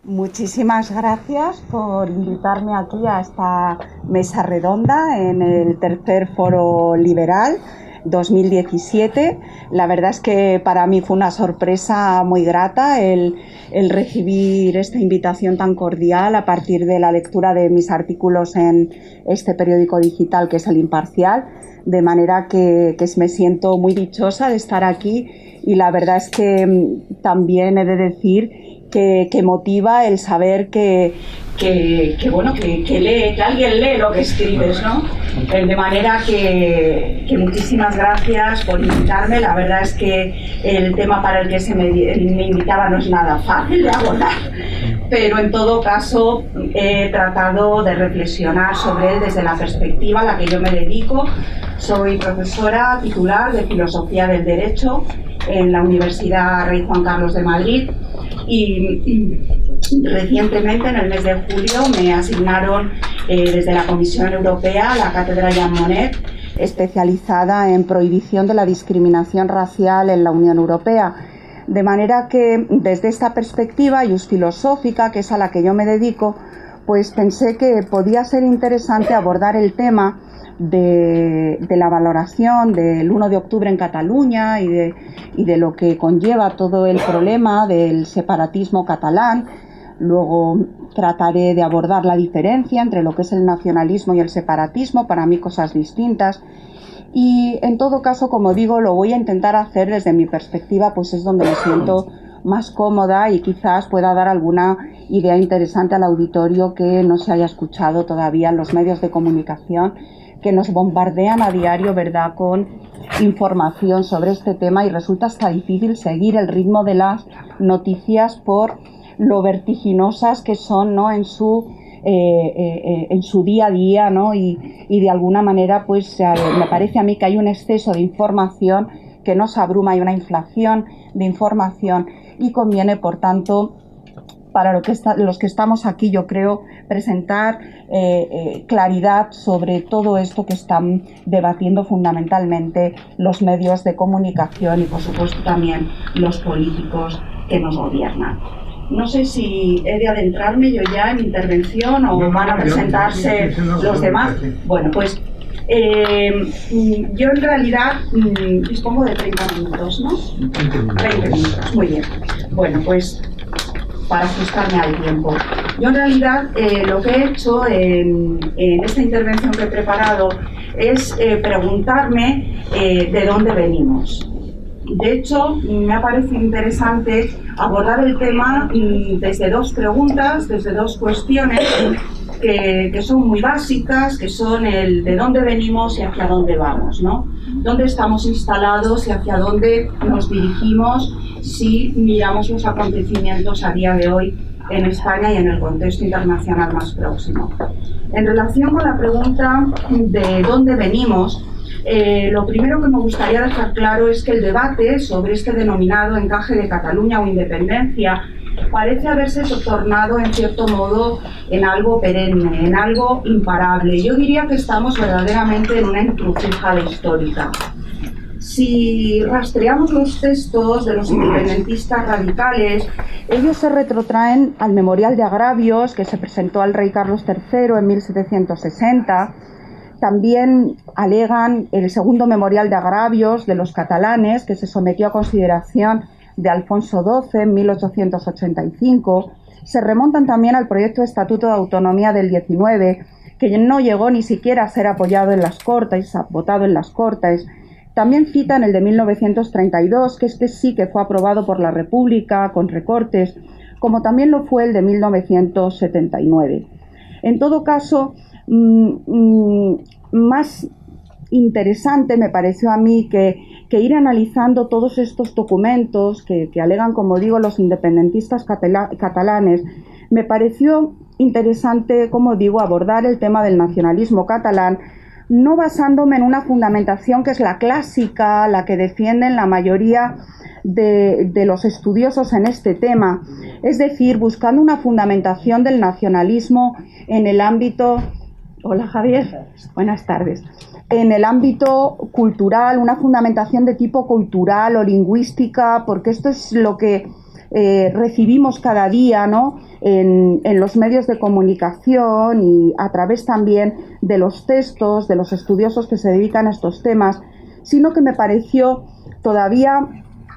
Muchísimas gracias por invitarme aquí a esta mesa redonda en el tercer Foro Liberal 2017. La verdad es que para mí fue una sorpresa muy grata el recibir esta invitación tan cordial a partir de la lectura de mis artículos en este periódico digital que es El Imparcial, de manera que me siento muy dichosa de estar aquí y la verdad es que también he de decir que motiva el saber que alguien lee lo que escribes, ¿no? De manera que muchísimas gracias por invitarme. La verdad es que el tema para el que me invitaba no es nada fácil de abordar, pero en todo caso he tratado de reflexionar sobre él desde la perspectiva a la que yo me dedico. Soy profesora titular de Filosofía del Derecho en la Universidad Rey Juan Carlos de Madrid y recientemente, en el mes de julio, me asignaron desde la Comisión Europea la cátedra Jean Monnet, especializada en prohibición de la discriminación racial en la Unión Europea. De manera que, desde esta perspectiva filosófica, que es a la que yo me dedico, pues pensé que podía ser interesante abordar el tema de la valoración del 1 de octubre en Cataluña y de lo que conlleva todo el problema del separatismo catalán. Luego trataré de abordar la diferencia entre lo que es el nacionalismo y el separatismo, para mí cosas distintas. Y en todo caso, como digo, lo voy a intentar hacer desde mi perspectiva, pues es donde me siento más cómoda y quizás pueda dar alguna idea interesante al auditorio que no se haya escuchado todavía en los medios de comunicación, que nos bombardean a diario, ¿verdad?, con información sobre este tema y resulta hasta difícil seguir el ritmo de las noticias por lo vertiginosas que son, ¿no?, en su día a día, ¿no? Y de alguna manera pues me parece a mí que hay un exceso de información que nos abruma, hay una inflación de información y conviene, por tanto, para los que estamos aquí, yo creo, presentar claridad sobre todo esto que están debatiendo fundamentalmente los medios de comunicación y, por supuesto, también los políticos que nos gobiernan. No sé si he de adentrarme yo ya en mi intervención o van a presentarse los demás. Bueno, pues yo en realidad dispongo de 30 minutos, ¿no? 20 minutos, muy bien. Bueno, pues para ajustarme al tiempo. Yo en realidad lo que he hecho en esta intervención que he preparado es preguntarme de dónde venimos. De hecho, me ha parecido interesante abordar el tema desde dos preguntas, desde dos cuestiones que son muy básicas, que son el de dónde venimos y hacia dónde vamos, ¿no? Dónde estamos instalados y hacia dónde nos dirigimos si miramos los acontecimientos a día de hoy en España y en el contexto internacional más próximo. En relación con la pregunta de dónde venimos, lo primero que me gustaría dejar claro es que el debate sobre este denominado encaje de Cataluña o independencia parece haberse tornado en cierto modo en algo perenne, en algo imparable. Yo diría que estamos verdaderamente en una encrucijada histórica. Si rastreamos los textos de los independentistas radicales, ellos se retrotraen al Memorial de Agravios que se presentó al rey Carlos III en 1760. También alegan el segundo Memorial de Agravios de los catalanes, que se sometió a consideración de Alfonso XII en 1885. Se remontan también al proyecto de Estatuto de Autonomía del 19, que no llegó ni siquiera a ser apoyado en las Cortes, votado en las Cortes. También citan el de 1932, que este sí que fue aprobado por la República con recortes, como también lo fue el de 1979. En todo caso, más interesante me pareció a mí que ir analizando todos estos documentos que alegan, como digo, los independentistas catalanes. Me pareció interesante, como digo, abordar el tema del nacionalismo catalán, no basándome en una fundamentación que es la clásica, la que defienden la mayoría de los estudiosos en este tema, es decir, buscando una fundamentación del nacionalismo en el ámbito... Hola Javier, buenas tardes. En el ámbito cultural, una fundamentación de tipo cultural o lingüística, porque esto es lo que recibimos cada día, ¿no?, en los medios de comunicación y a través también de los textos de los estudiosos que se dedican a estos temas, sino que me pareció todavía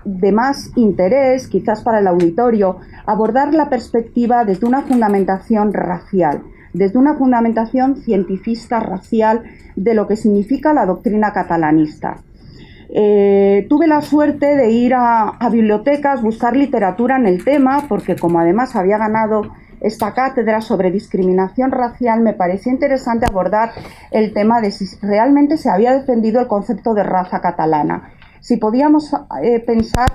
de más interés, quizás para el auditorio, abordar la perspectiva desde una fundamentación racial, desde una fundamentación cientifista racial de lo que significa la doctrina catalanista. Tuve la suerte de ir a bibliotecas, buscar literatura en el tema, porque como además había ganado esta cátedra sobre discriminación racial, me pareció interesante abordar el tema de si realmente se había defendido el concepto de raza catalana, si podíamos pensar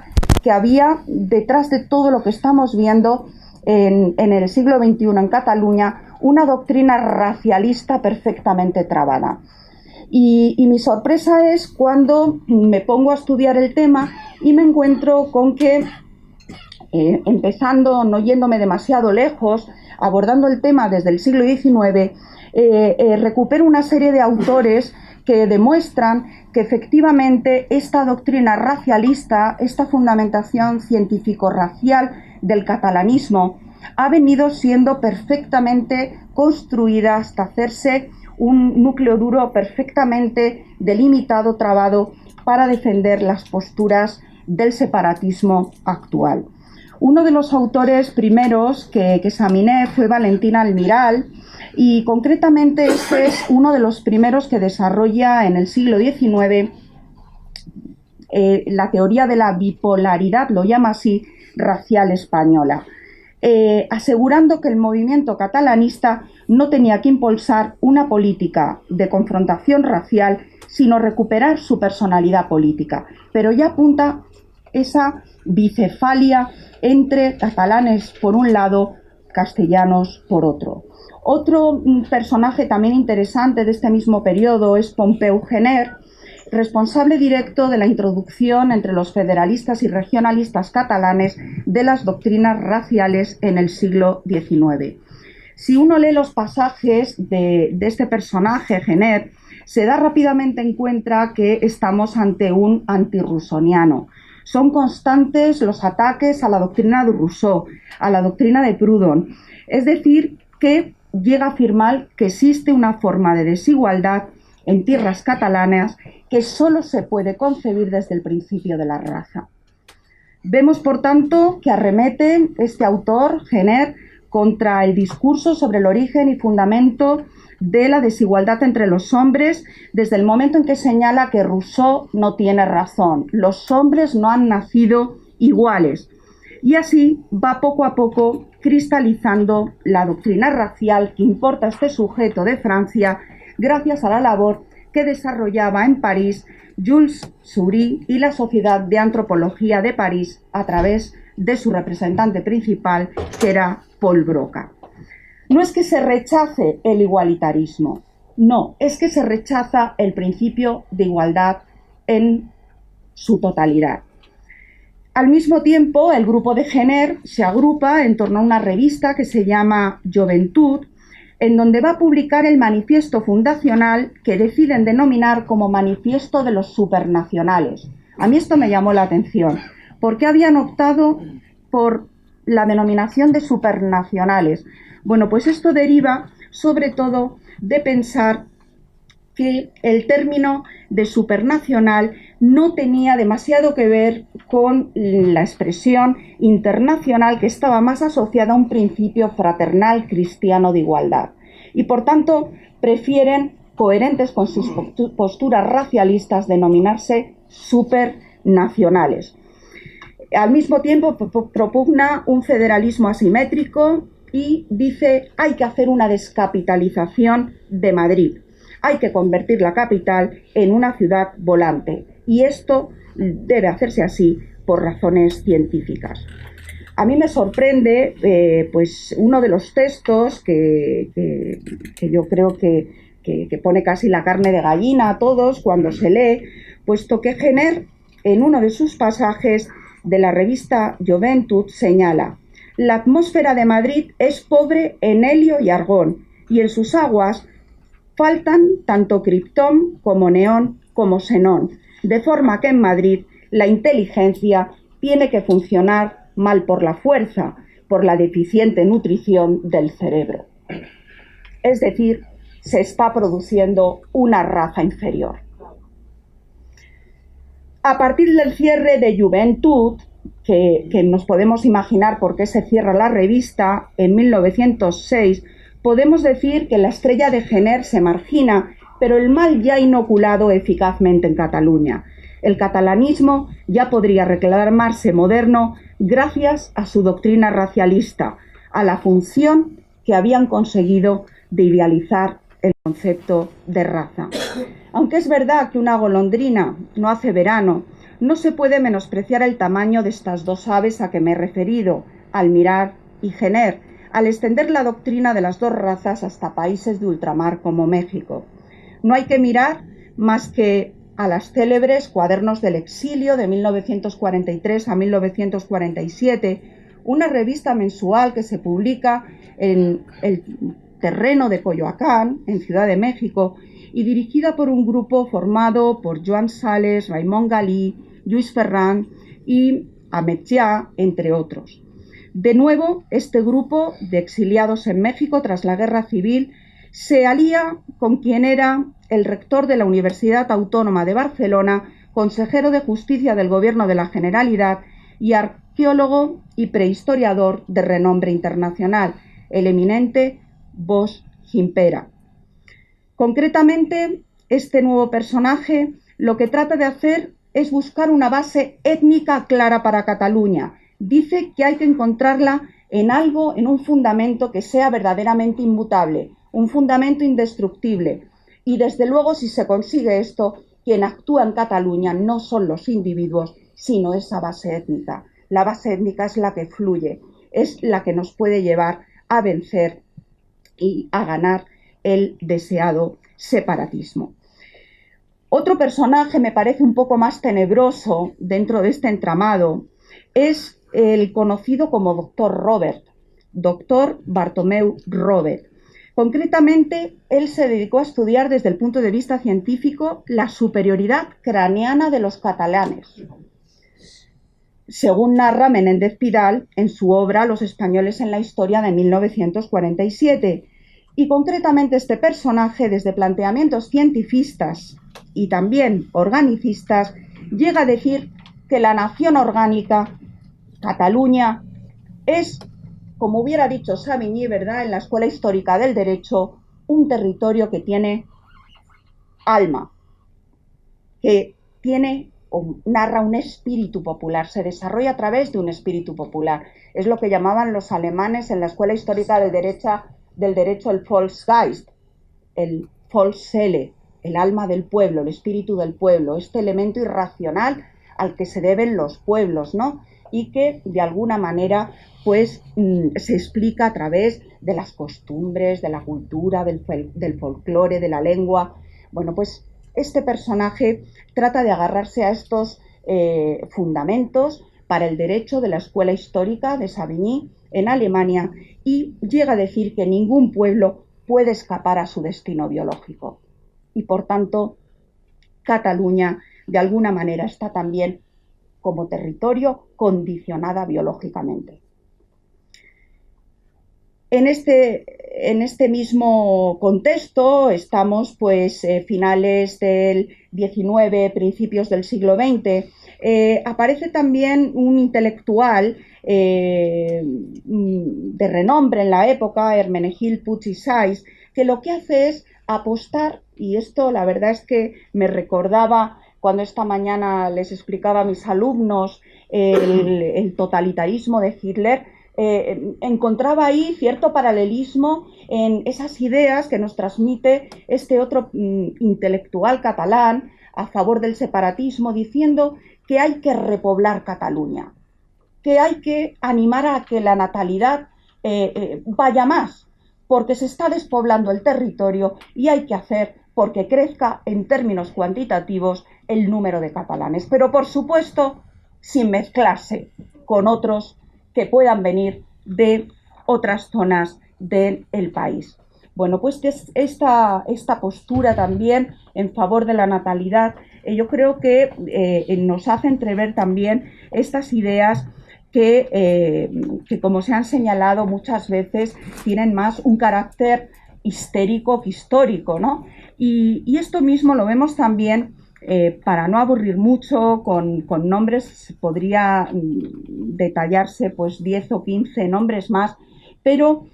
que había detrás de todo lo que estamos viendo en el siglo XXI en Cataluña una doctrina racialista perfectamente trabada. Y mi sorpresa es cuando me pongo a estudiar el tema y me encuentro con que, empezando, no yéndome demasiado lejos, abordando el tema desde el siglo XIX, recupero una serie de autores que demuestran que efectivamente esta doctrina racialista, esta fundamentación científico-racial del catalanismo, ha venido siendo perfectamente construida hasta hacerse un núcleo duro perfectamente delimitado, trabado, para defender las posturas del separatismo actual. Uno de los autores primeros que examiné fue Valentín Almiral, y concretamente este es uno de los primeros que desarrolla en el siglo XIX la teoría de la bipolaridad, lo llama así, racial española, asegurando que el movimiento catalanista no tenía que impulsar una política de confrontación racial, sino recuperar su personalidad política. Pero ya apunta esa bicefalia entre catalanes por un lado, castellanos por otro. Otro personaje también interesante de este mismo periodo es Pompeu Gener, responsable directo de la introducción entre los federalistas y regionalistas catalanes de las doctrinas raciales en el siglo XIX. Si uno lee los pasajes de este personaje, Gener, se da rápidamente en cuenta que estamos ante un antirrousseauiano. Son constantes los ataques a la doctrina de Rousseau, a la doctrina de Proudhon. Es decir, que llega a afirmar que existe una forma de desigualdad en tierras catalanas que solo se puede concebir desde el principio de la raza. Vemos, por tanto, que arremete este autor, Gener, contra el discurso sobre el origen y fundamento de la desigualdad entre los hombres, desde el momento en que señala que Rousseau no tiene razón. Los hombres no han nacido iguales. Y así va poco a poco cristalizando la doctrina racial que importa este sujeto de Francia, gracias a la labor que desarrollaba en París Jules Soury y la Sociedad de Antropología de París a través de su representante principal, que era Paul Broca. No es que se rechace el igualitarismo, no, es que se rechaza el principio de igualdad en su totalidad. Al mismo tiempo, el grupo de Gener se agrupa en torno a una revista que se llama Juventud, en donde va a publicar el manifiesto fundacional que deciden denominar como Manifiesto de los Supernacionales. A mí esto me llamó la atención. ¿Por qué habían optado por la denominación de supernacionales? Bueno, pues esto deriva sobre todo de pensar que el término de supernacional no tenía demasiado que ver con la expresión internacional, que estaba más asociada a un principio fraternal cristiano de igualdad. Y por tanto prefieren, coherentes con sus posturas racialistas, denominarse supernacionales. Al mismo tiempo propugna un federalismo asimétrico y dice: hay que hacer una descapitalización de Madrid. Hay que convertir la capital en una ciudad volante, y esto debe hacerse así por razones científicas. A mí me sorprende pues uno de los textos que yo creo que pone casi la carne de gallina a todos cuando se lee, puesto que Gener, en uno de sus pasajes de la revista Juventud, señala: la atmósfera de Madrid es pobre en helio y argón, y en sus aguas faltan tanto criptón como neón como xenón, de forma que en Madrid la inteligencia tiene que funcionar mal por la fuerza, por la deficiente nutrición del cerebro. Es decir, se está produciendo una raza inferior. A partir del cierre de Juventud, que nos podemos imaginar por qué se cierra la revista, en 1906, podemos decir que la estrella de Jenner se margina, pero el mal ya ha inoculado eficazmente en Cataluña. El catalanismo ya podría reclamarse moderno gracias a su doctrina racialista, a la función que habían conseguido de idealizar el concepto de raza. Aunque es verdad que una golondrina no hace verano, no se puede menospreciar el tamaño de estas dos aves a que me he referido, Almirar y Jenner, al extender la doctrina de las dos razas hasta países de ultramar como México. No hay que mirar más que a las célebres Cuadernos del Exilio de 1943 a 1947, una revista mensual que se publica en el terreno de Coyoacán, en Ciudad de México, y dirigida por un grupo formado por Joan Sales, Raimon Galí, Lluís Ferran y Ametllà, entre otros. De nuevo, este grupo de exiliados en México tras la Guerra Civil se alía con quien era el rector de la Universidad Autónoma de Barcelona, consejero de Justicia del Gobierno de la Generalidad y arqueólogo y prehistoriador de renombre internacional, el eminente Bosch Gimpera. Concretamente, este nuevo personaje lo que trata de hacer es buscar una base étnica clara para Cataluña. Dice que hay que encontrarla en algo, en un fundamento que sea verdaderamente inmutable, un fundamento indestructible. Y desde luego, si se consigue esto, quien actúa en Cataluña no son los individuos, sino esa base étnica. La base étnica es la que fluye, es la que nos puede llevar a vencer y a ganar el deseado separatismo. Otro personaje me parece un poco más tenebroso dentro de este entramado es el conocido como Doctor Robert, Doctor Bartomeu Robert. Concretamente, él se dedicó a estudiar desde el punto de vista científico la superioridad craneana de los catalanes, según narra Menéndez Pidal en su obra Los españoles en la historia de 1947. Y concretamente este personaje, desde planteamientos cientifistas y también organicistas, llega a decir que la nación orgánica, Cataluña, es, como hubiera dicho Savigny, ¿verdad?, en la Escuela Histórica del Derecho, un territorio que tiene alma, que tiene o narra un espíritu popular, se desarrolla a través de un espíritu popular. Es lo que llamaban los alemanes en la Escuela Histórica del Derecho el Volksgeist, el Volksseele, el alma del pueblo, el espíritu del pueblo, este elemento irracional al que se deben los pueblos, ¿no? Y que de alguna manera pues se explica a través de las costumbres, de la cultura, del folclore, de la lengua. Bueno, pues este personaje trata de agarrarse a estos fundamentos para el derecho de la Escuela Histórica de Savigny en Alemania y llega a decir que ningún pueblo puede escapar a su destino biológico. Y por tanto, Cataluña de alguna manera está también como territorio condicionada biológicamente. En este mismo contexto estamos pues finales del XIX, principios del siglo XX. Aparece también un intelectual de renombre en la época, Hermenegildo Puig i Sais, que lo que hace es apostar, y esto la verdad es que me recordaba cuando esta mañana les explicaba a mis alumnos el totalitarismo de Hitler, encontraba ahí cierto paralelismo en esas ideas que nos transmite este otro intelectual catalán a favor del separatismo, diciendo que hay que repoblar Cataluña, que hay que animar a que la natalidad vaya más, porque se está despoblando el territorio y hay que hacer porque crezca en términos cuantitativos el número de catalanes, pero por supuesto sin mezclarse con otros que puedan venir de otras zonas del país. Bueno, pues esta postura también en favor de la natalidad, yo creo que nos hace entrever también estas ideas que, como se han señalado muchas veces, tienen más un carácter histérico que histórico, ¿no? Y esto mismo lo vemos también, para no aburrir mucho, con nombres, podría detallarse pues 10 o 15 nombres más, pero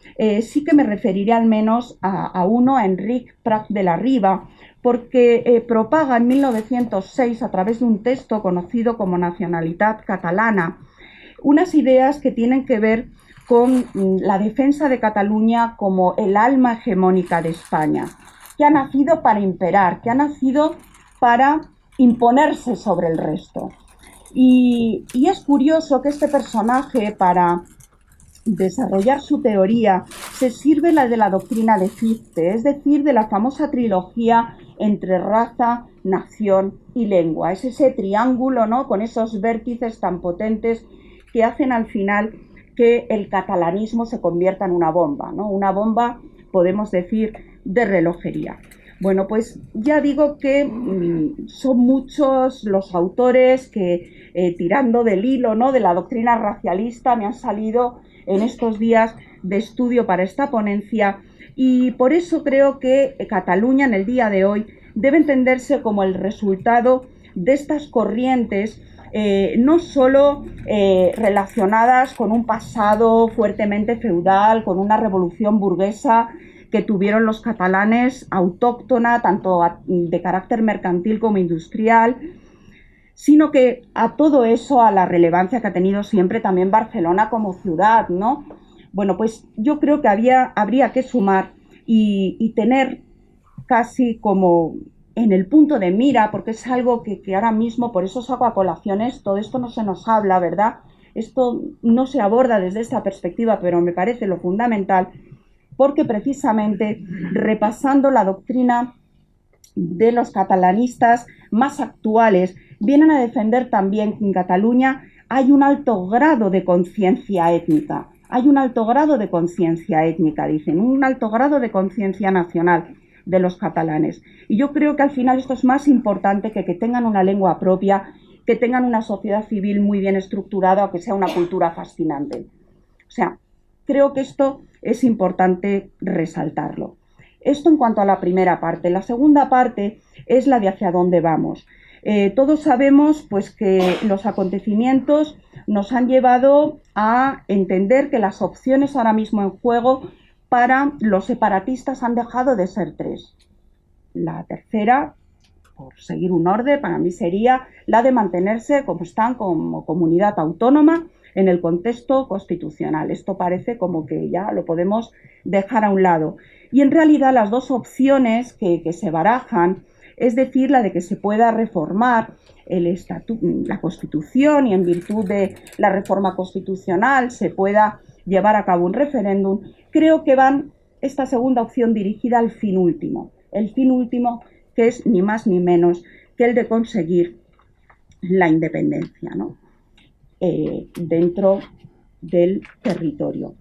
sí que me referiré al menos a uno, a Enric Prat de la Riba, porque propaga en 1906, a través de un texto conocido como Nacionalitat Catalana, unas ideas que tienen que ver con la defensa de Cataluña como el alma hegemónica de España, que ha nacido para imperar, que ha nacido para imponerse sobre el resto. Y es curioso que este personaje, para desarrollar su teoría, se sirve de la doctrina de Fichte, es decir, de la famosa trilogía entre raza, nación y lengua. Es ese triángulo, ¿no?, con esos vértices tan potentes que hacen al final que el catalanismo se convierta en una bomba, ¿no? Una bomba, podemos decir, de relojería. Bueno, pues ya digo que son muchos los autores que, tirando del hilo, ¿no?, de la doctrina racialista, me han salido en estos días de estudio para esta ponencia, y por eso creo que Cataluña en el día de hoy debe entenderse como el resultado de estas corrientes, no solo relacionadas con un pasado fuertemente feudal, con una revolución burguesa que tuvieron los catalanes autóctona, tanto de carácter mercantil como industrial, sino que a todo eso, a la relevancia que ha tenido siempre también Barcelona como ciudad, ¿no? Bueno, pues yo creo que habría que sumar y tener casi como en el punto de mira, porque es algo que ahora mismo, por eso saco a colación esto no se nos habla, ¿verdad? Esto no se aborda desde esta perspectiva, pero me parece lo fundamental, porque precisamente repasando la doctrina de los catalanistas más actuales, vienen a defender también que en Cataluña hay un alto grado de conciencia étnica. Hay un alto grado de conciencia étnica, dicen, un alto grado de conciencia nacional de los catalanes. Y yo creo que al final esto es más importante que tengan una lengua propia, que tengan una sociedad civil muy bien estructurada o que sea una cultura fascinante. O sea, creo que esto es importante resaltarlo. Esto en cuanto a la primera parte. La segunda parte es la de hacia dónde vamos. Todos sabemos pues, que los acontecimientos nos han llevado a entender que las opciones ahora mismo en juego para los separatistas han dejado de ser tres. La tercera, por seguir un orden, para mí sería la de mantenerse como están, como comunidad autónoma en el contexto constitucional. Esto parece como que ya lo podemos dejar a un lado. Y en realidad las dos opciones que se barajan, es decir, la de que se pueda reformar la Constitución y en virtud de la reforma constitucional se pueda llevar a cabo un referéndum, creo que van esta segunda opción dirigida al fin último. El fin último que es ni más ni menos que el de conseguir la independencia, ¿no?, dentro del territorio.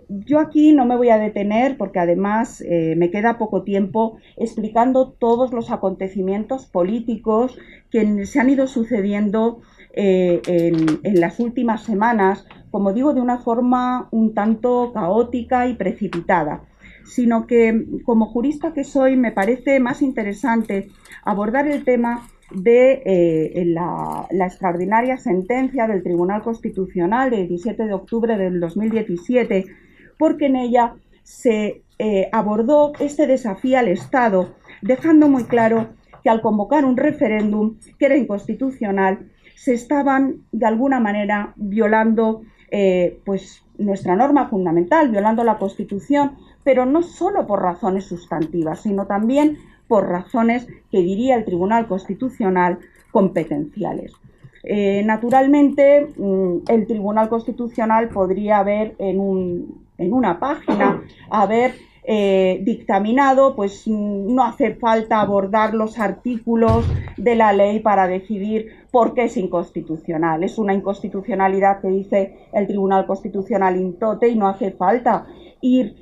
Yo aquí no me voy a detener porque además me queda poco tiempo explicando todos los acontecimientos políticos que se han ido sucediendo en las últimas semanas, como digo, de una forma un tanto caótica y precipitada, sino que como jurista que soy me parece más interesante abordar el tema de la extraordinaria sentencia del Tribunal Constitucional del 17 de octubre del 2017, porque en ella se abordó este desafío al Estado, dejando muy claro que al convocar un referéndum que era inconstitucional, se estaban de alguna manera violando pues nuestra norma fundamental, violando la Constitución, pero no solo por razones sustantivas, sino también por razones que diría el Tribunal Constitucional competenciales. Naturalmente, el Tribunal Constitucional podría haber en una página haber dictaminado, pues no hace falta abordar los artículos de la ley para decidir por qué es inconstitucional. Es una inconstitucionalidad que dice el Tribunal Constitucional in toto y no hace falta ir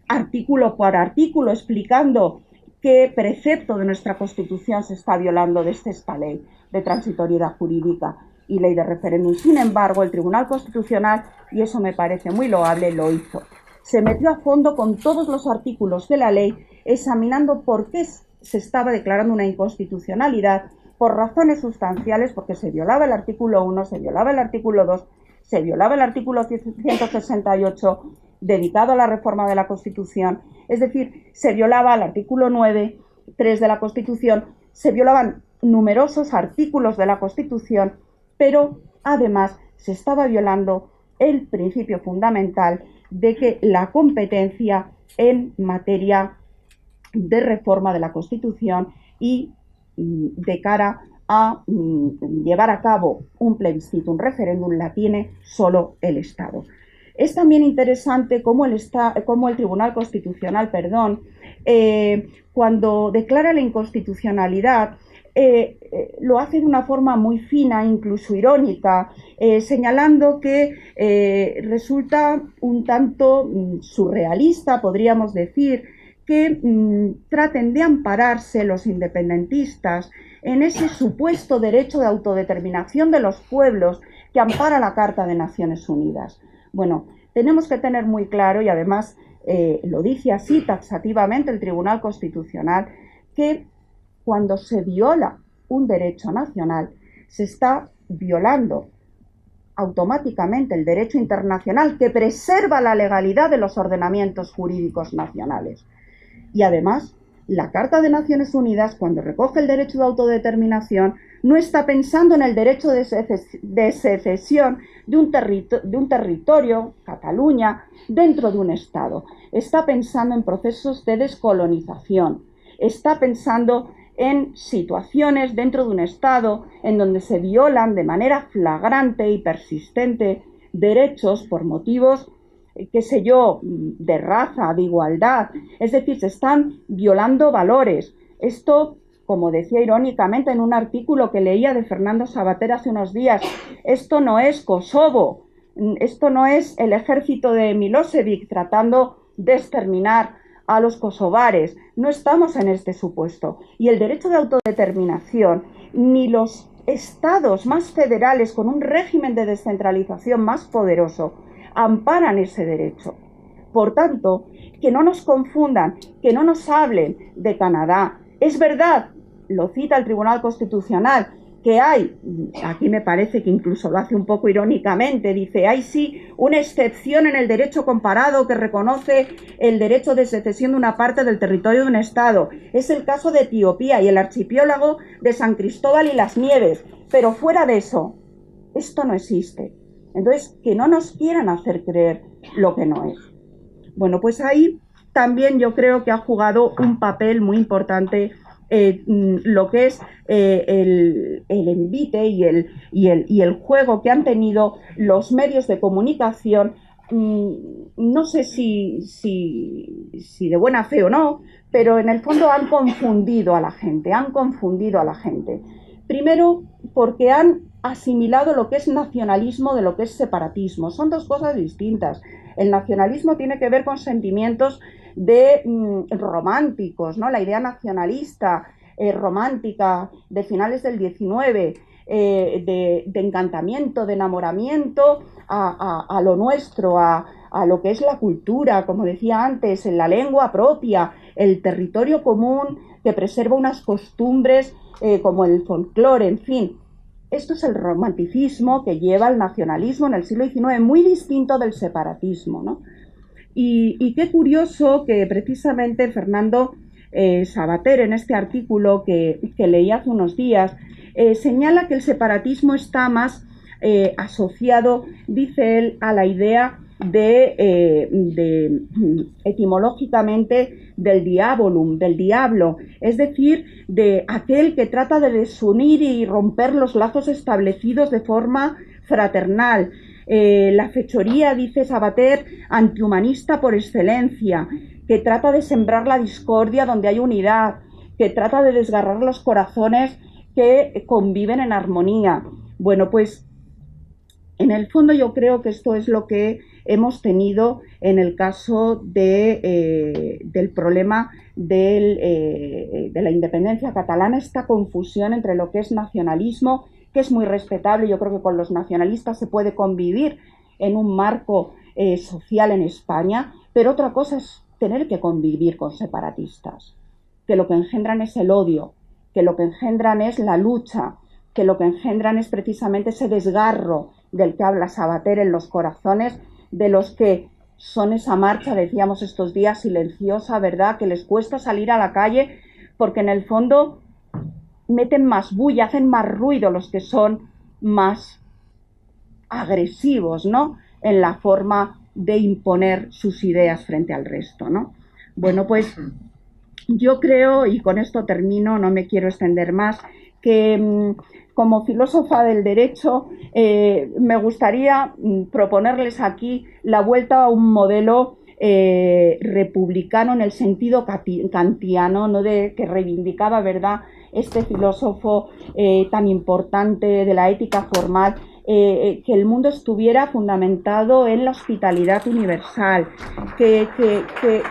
artículo por artículo explicando qué precepto de nuestra Constitución se está violando desde esta ley de transitoriedad jurídica. y ley de referéndum. Sin embargo, el Tribunal Constitucional, y eso me parece muy loable, lo hizo. Se metió a fondo con todos los artículos de la ley, examinando por qué se estaba declarando una inconstitucionalidad, por razones sustanciales, porque se violaba el artículo 1, se violaba el artículo 2, se violaba el artículo 168 dedicado a la reforma de la Constitución, es decir, se violaba el artículo 9.3 de la Constitución, se violaban numerosos artículos de la Constitución, pero además se estaba violando el principio fundamental de que la competencia en materia de reforma de la Constitución y de cara a llevar a cabo un plebiscito, un referéndum, la tiene solo el Estado. Es también interesante cómo el Tribunal Constitucional, cuando declara la inconstitucionalidad, lo hace de una forma muy fina, incluso irónica, señalando que resulta un tanto surrealista, podríamos decir, que traten de ampararse los independentistas en ese supuesto derecho de autodeterminación de los pueblos que ampara la Carta de Naciones Unidas. Bueno, tenemos que tener muy claro, y además lo dice así taxativamente el Tribunal Constitucional, que cuando se viola un derecho nacional, se está violando automáticamente el derecho internacional que preserva la legalidad de los ordenamientos jurídicos nacionales. Y además, la Carta de Naciones Unidas, cuando recoge el derecho de autodeterminación, no está pensando en el derecho de secesión de un territorio, Cataluña, dentro de un Estado. Está pensando en procesos de descolonización. Está pensando en situaciones dentro de un Estado en donde se violan de manera flagrante y persistente derechos por motivos, qué sé yo, de raza, de igualdad. Es decir, se están violando valores. Esto, como decía irónicamente en un artículo que leía de Fernando Savater hace unos días, esto no es Kosovo, esto no es el ejército de Milosevic tratando de exterminar a los kosovares. No estamos en este supuesto. Y el derecho de autodeterminación, ni los estados más federales con un régimen de descentralización más poderoso, amparan ese derecho. Por tanto, que no nos confundan, que no nos hablen de Canadá. Es verdad, lo cita el Tribunal Constitucional, que hay, aquí me parece que incluso lo hace un poco irónicamente, dice, hay sí una excepción en el derecho comparado que reconoce el derecho de secesión de una parte del territorio de un Estado. Es el caso de Etiopía y el archipiélago de San Cristóbal y las Nieves, pero fuera de eso, esto no existe. Entonces, que no nos quieran hacer creer lo que no es. Bueno, pues ahí también yo creo que ha jugado un papel muy importante lo que es el envite y el juego que han tenido los medios de comunicación, no sé si de buena fe o no, pero en el fondo han confundido a la gente, Primero, porque han asimilado lo que es nacionalismo de lo que es separatismo. Son dos cosas distintas. El nacionalismo tiene que ver con sentimientos románticos, ¿no? La idea nacionalista, romántica de finales del 19, de encantamiento, de enamoramiento a lo nuestro, a lo que es la cultura, como decía antes, en la lengua propia, el territorio común que preserva unas costumbres como el folclore, en fin. Esto es el romanticismo que lleva al nacionalismo en el siglo XIX, muy distinto del separatismo, ¿no? Y qué curioso que precisamente Fernando Savater, en este artículo que leí hace unos días, señala que el separatismo está más asociado, dice él, a la idea etimológicamente del diabolum, del diablo, es decir, de aquel que trata de desunir y romper los lazos establecidos de forma fraternal. La fechoría, dice Savater, antihumanista por excelencia, que trata de sembrar la discordia donde hay unidad, que trata de desgarrar los corazones que conviven en armonía. Bueno, pues en el fondo yo creo que esto es lo que hemos tenido en el caso del problema de la independencia catalana, esta confusión entre lo que es nacionalismo que es muy respetable. Yo creo que con los nacionalistas se puede convivir en un marco social en España, pero otra cosa es tener que convivir con separatistas, que lo que engendran es el odio, que lo que engendran es la lucha, que lo que engendran es precisamente ese desgarro del que habla Sabater en los corazones de los que son esa marcha, decíamos estos días, silenciosa, ¿verdad?, que les cuesta salir a la calle porque en el fondo meten más bulla, hacen más ruido los que son más agresivos, ¿no?, en la forma de imponer sus ideas frente al resto, ¿no? Bueno, pues yo creo, y con esto termino, no me quiero extender más, que como filósofa del derecho me gustaría proponerles aquí la vuelta a un modelo republicano en el sentido kantiano, ¿no?, de que reivindicaba, ¿verdad?, este filósofo tan importante de la ética formal, que el mundo estuviera fundamentado en la hospitalidad universal, que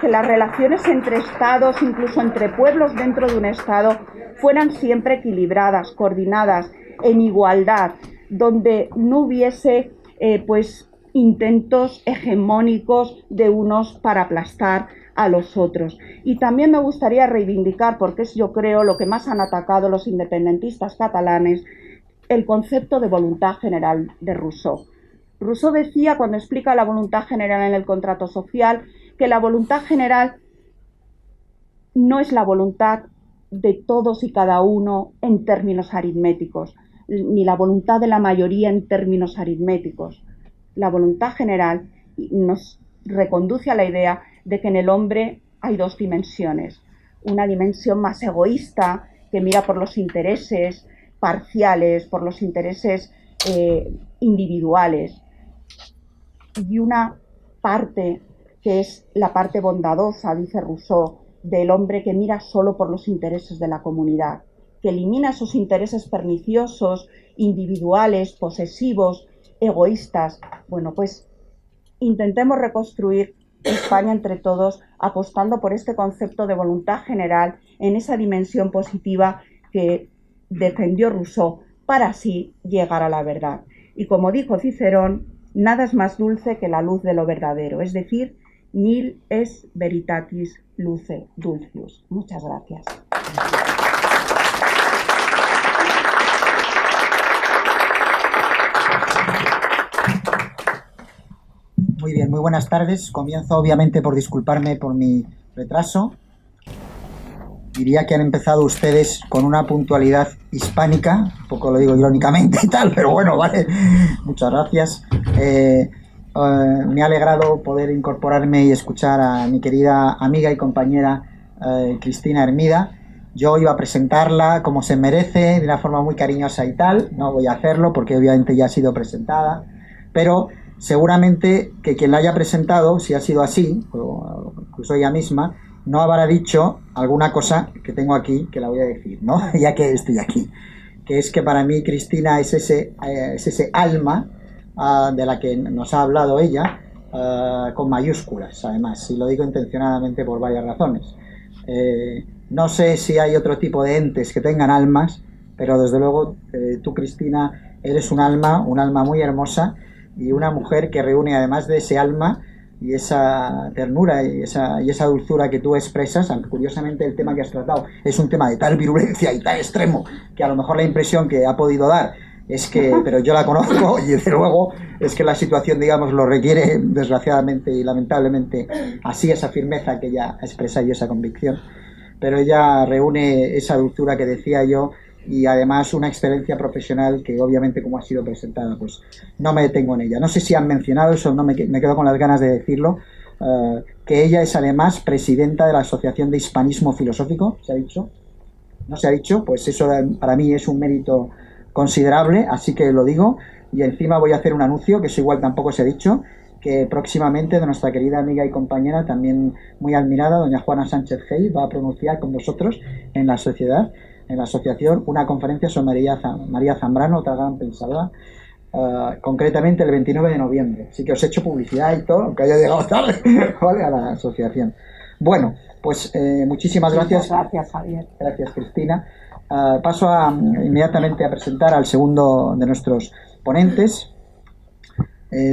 las relaciones entre estados, incluso entre pueblos dentro de un estado, fueran siempre equilibradas, coordinadas, en igualdad, donde no hubiese pues intentos hegemónicos de unos para aplastar a los otros. Y también me gustaría reivindicar, porque es, yo creo, lo que más han atacado los independentistas catalanes, el concepto de voluntad general de Rousseau. Rousseau decía, cuando explica la voluntad general en el contrato social, que la voluntad general no es la voluntad de todos y cada uno en términos aritméticos, ni la voluntad de la mayoría en términos aritméticos. La voluntad general nos reconduce a la idea de que en el hombre hay dos dimensiones. Una dimensión más egoísta, que mira por los intereses parciales, por los intereses individuales, y una parte que es la parte bondadosa, dice Rousseau, del hombre que mira solo por los intereses de la comunidad, que elimina esos intereses perniciosos, individuales, posesivos, egoístas. Bueno, pues intentemos reconstruir España entre todos, apostando por este concepto de voluntad general en esa dimensión positiva que defendió Rousseau para así llegar a la verdad. Y como dijo Cicerón, nada es más dulce que la luz de lo verdadero, es decir, nil es veritatis luce dulcius. Muchas gracias. Muy bien, muy buenas tardes. Comienzo obviamente por disculparme por mi retraso. Diría que han empezado ustedes con una puntualidad hispánica, un poco lo digo irónicamente y tal, pero bueno, vale, muchas gracias. Me ha alegrado poder incorporarme y escuchar a mi querida amiga y compañera Cristina Hermida. Yo iba a presentarla como se merece, de una forma muy cariñosa y tal, no voy a hacerlo porque obviamente ya ha sido presentada, pero seguramente que quien la haya presentado, si ha sido así, o incluso ella misma, no habrá dicho alguna cosa que tengo aquí que la voy a decir, ¿no? Ya que estoy aquí, que es que para mí Cristina es ese alma de la que nos ha hablado ella, con mayúsculas, además, y lo digo intencionadamente por varias razones. No sé si hay otro tipo de entes que tengan almas, pero desde luego tú, Cristina, eres un alma muy hermosa y una mujer que reúne, además de ese alma y esa ternura y esa dulzura que tú expresas, aunque curiosamente el tema que has tratado es un tema de tal virulencia y tal extremo que a lo mejor la impresión que ha podido dar es que, pero yo la conozco y desde luego es que la situación, digamos, lo requiere desgraciadamente y lamentablemente así, esa firmeza que ella expresa y esa convicción, pero ella reúne esa dulzura que decía yo y además una excelencia profesional que obviamente, como ha sido presentada, pues no me detengo en ella. No sé si han mencionado eso, no me quedo con las ganas de decirlo, que ella es además presidenta de la Asociación de Hispanismo Filosófico. ¿Se ha dicho? ¿No se ha dicho? Pues eso para mí es un mérito considerable, así que lo digo. Y encima voy a hacer un anuncio, que eso igual tampoco se ha dicho, que próximamente de nuestra querida amiga y compañera, también muy admirada, doña Juana Sánchez Gey, va a pronunciar con vosotros en la asociación, una conferencia sobre María Zambrano, otra gran pensadora, concretamente el 29 de noviembre. Así que os he hecho publicidad y todo, aunque haya llegado tarde, ¿vale?, a la asociación. Bueno, pues muchísimas gracias. Muchas gracias, Javier. Gracias, Cristina. Paso inmediatamente a presentar al segundo de nuestros ponentes,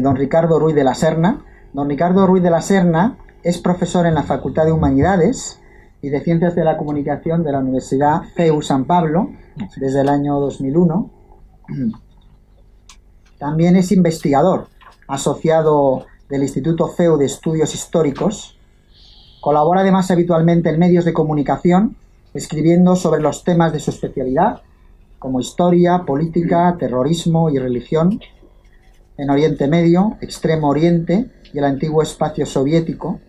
don Ricardo Ruiz de la Serna. Don Ricardo Ruiz de la Serna es profesor en la Facultad de Humanidades y de Ciencias de la Comunicación de la Universidad CEU San Pablo desde el año 2001. También es investigador asociado del Instituto CEU de Estudios Históricos. Colabora además habitualmente en medios de comunicación, escribiendo sobre los temas de su especialidad, como historia, política, terrorismo y religión, en Oriente Medio, Extremo Oriente y el antiguo espacio soviético.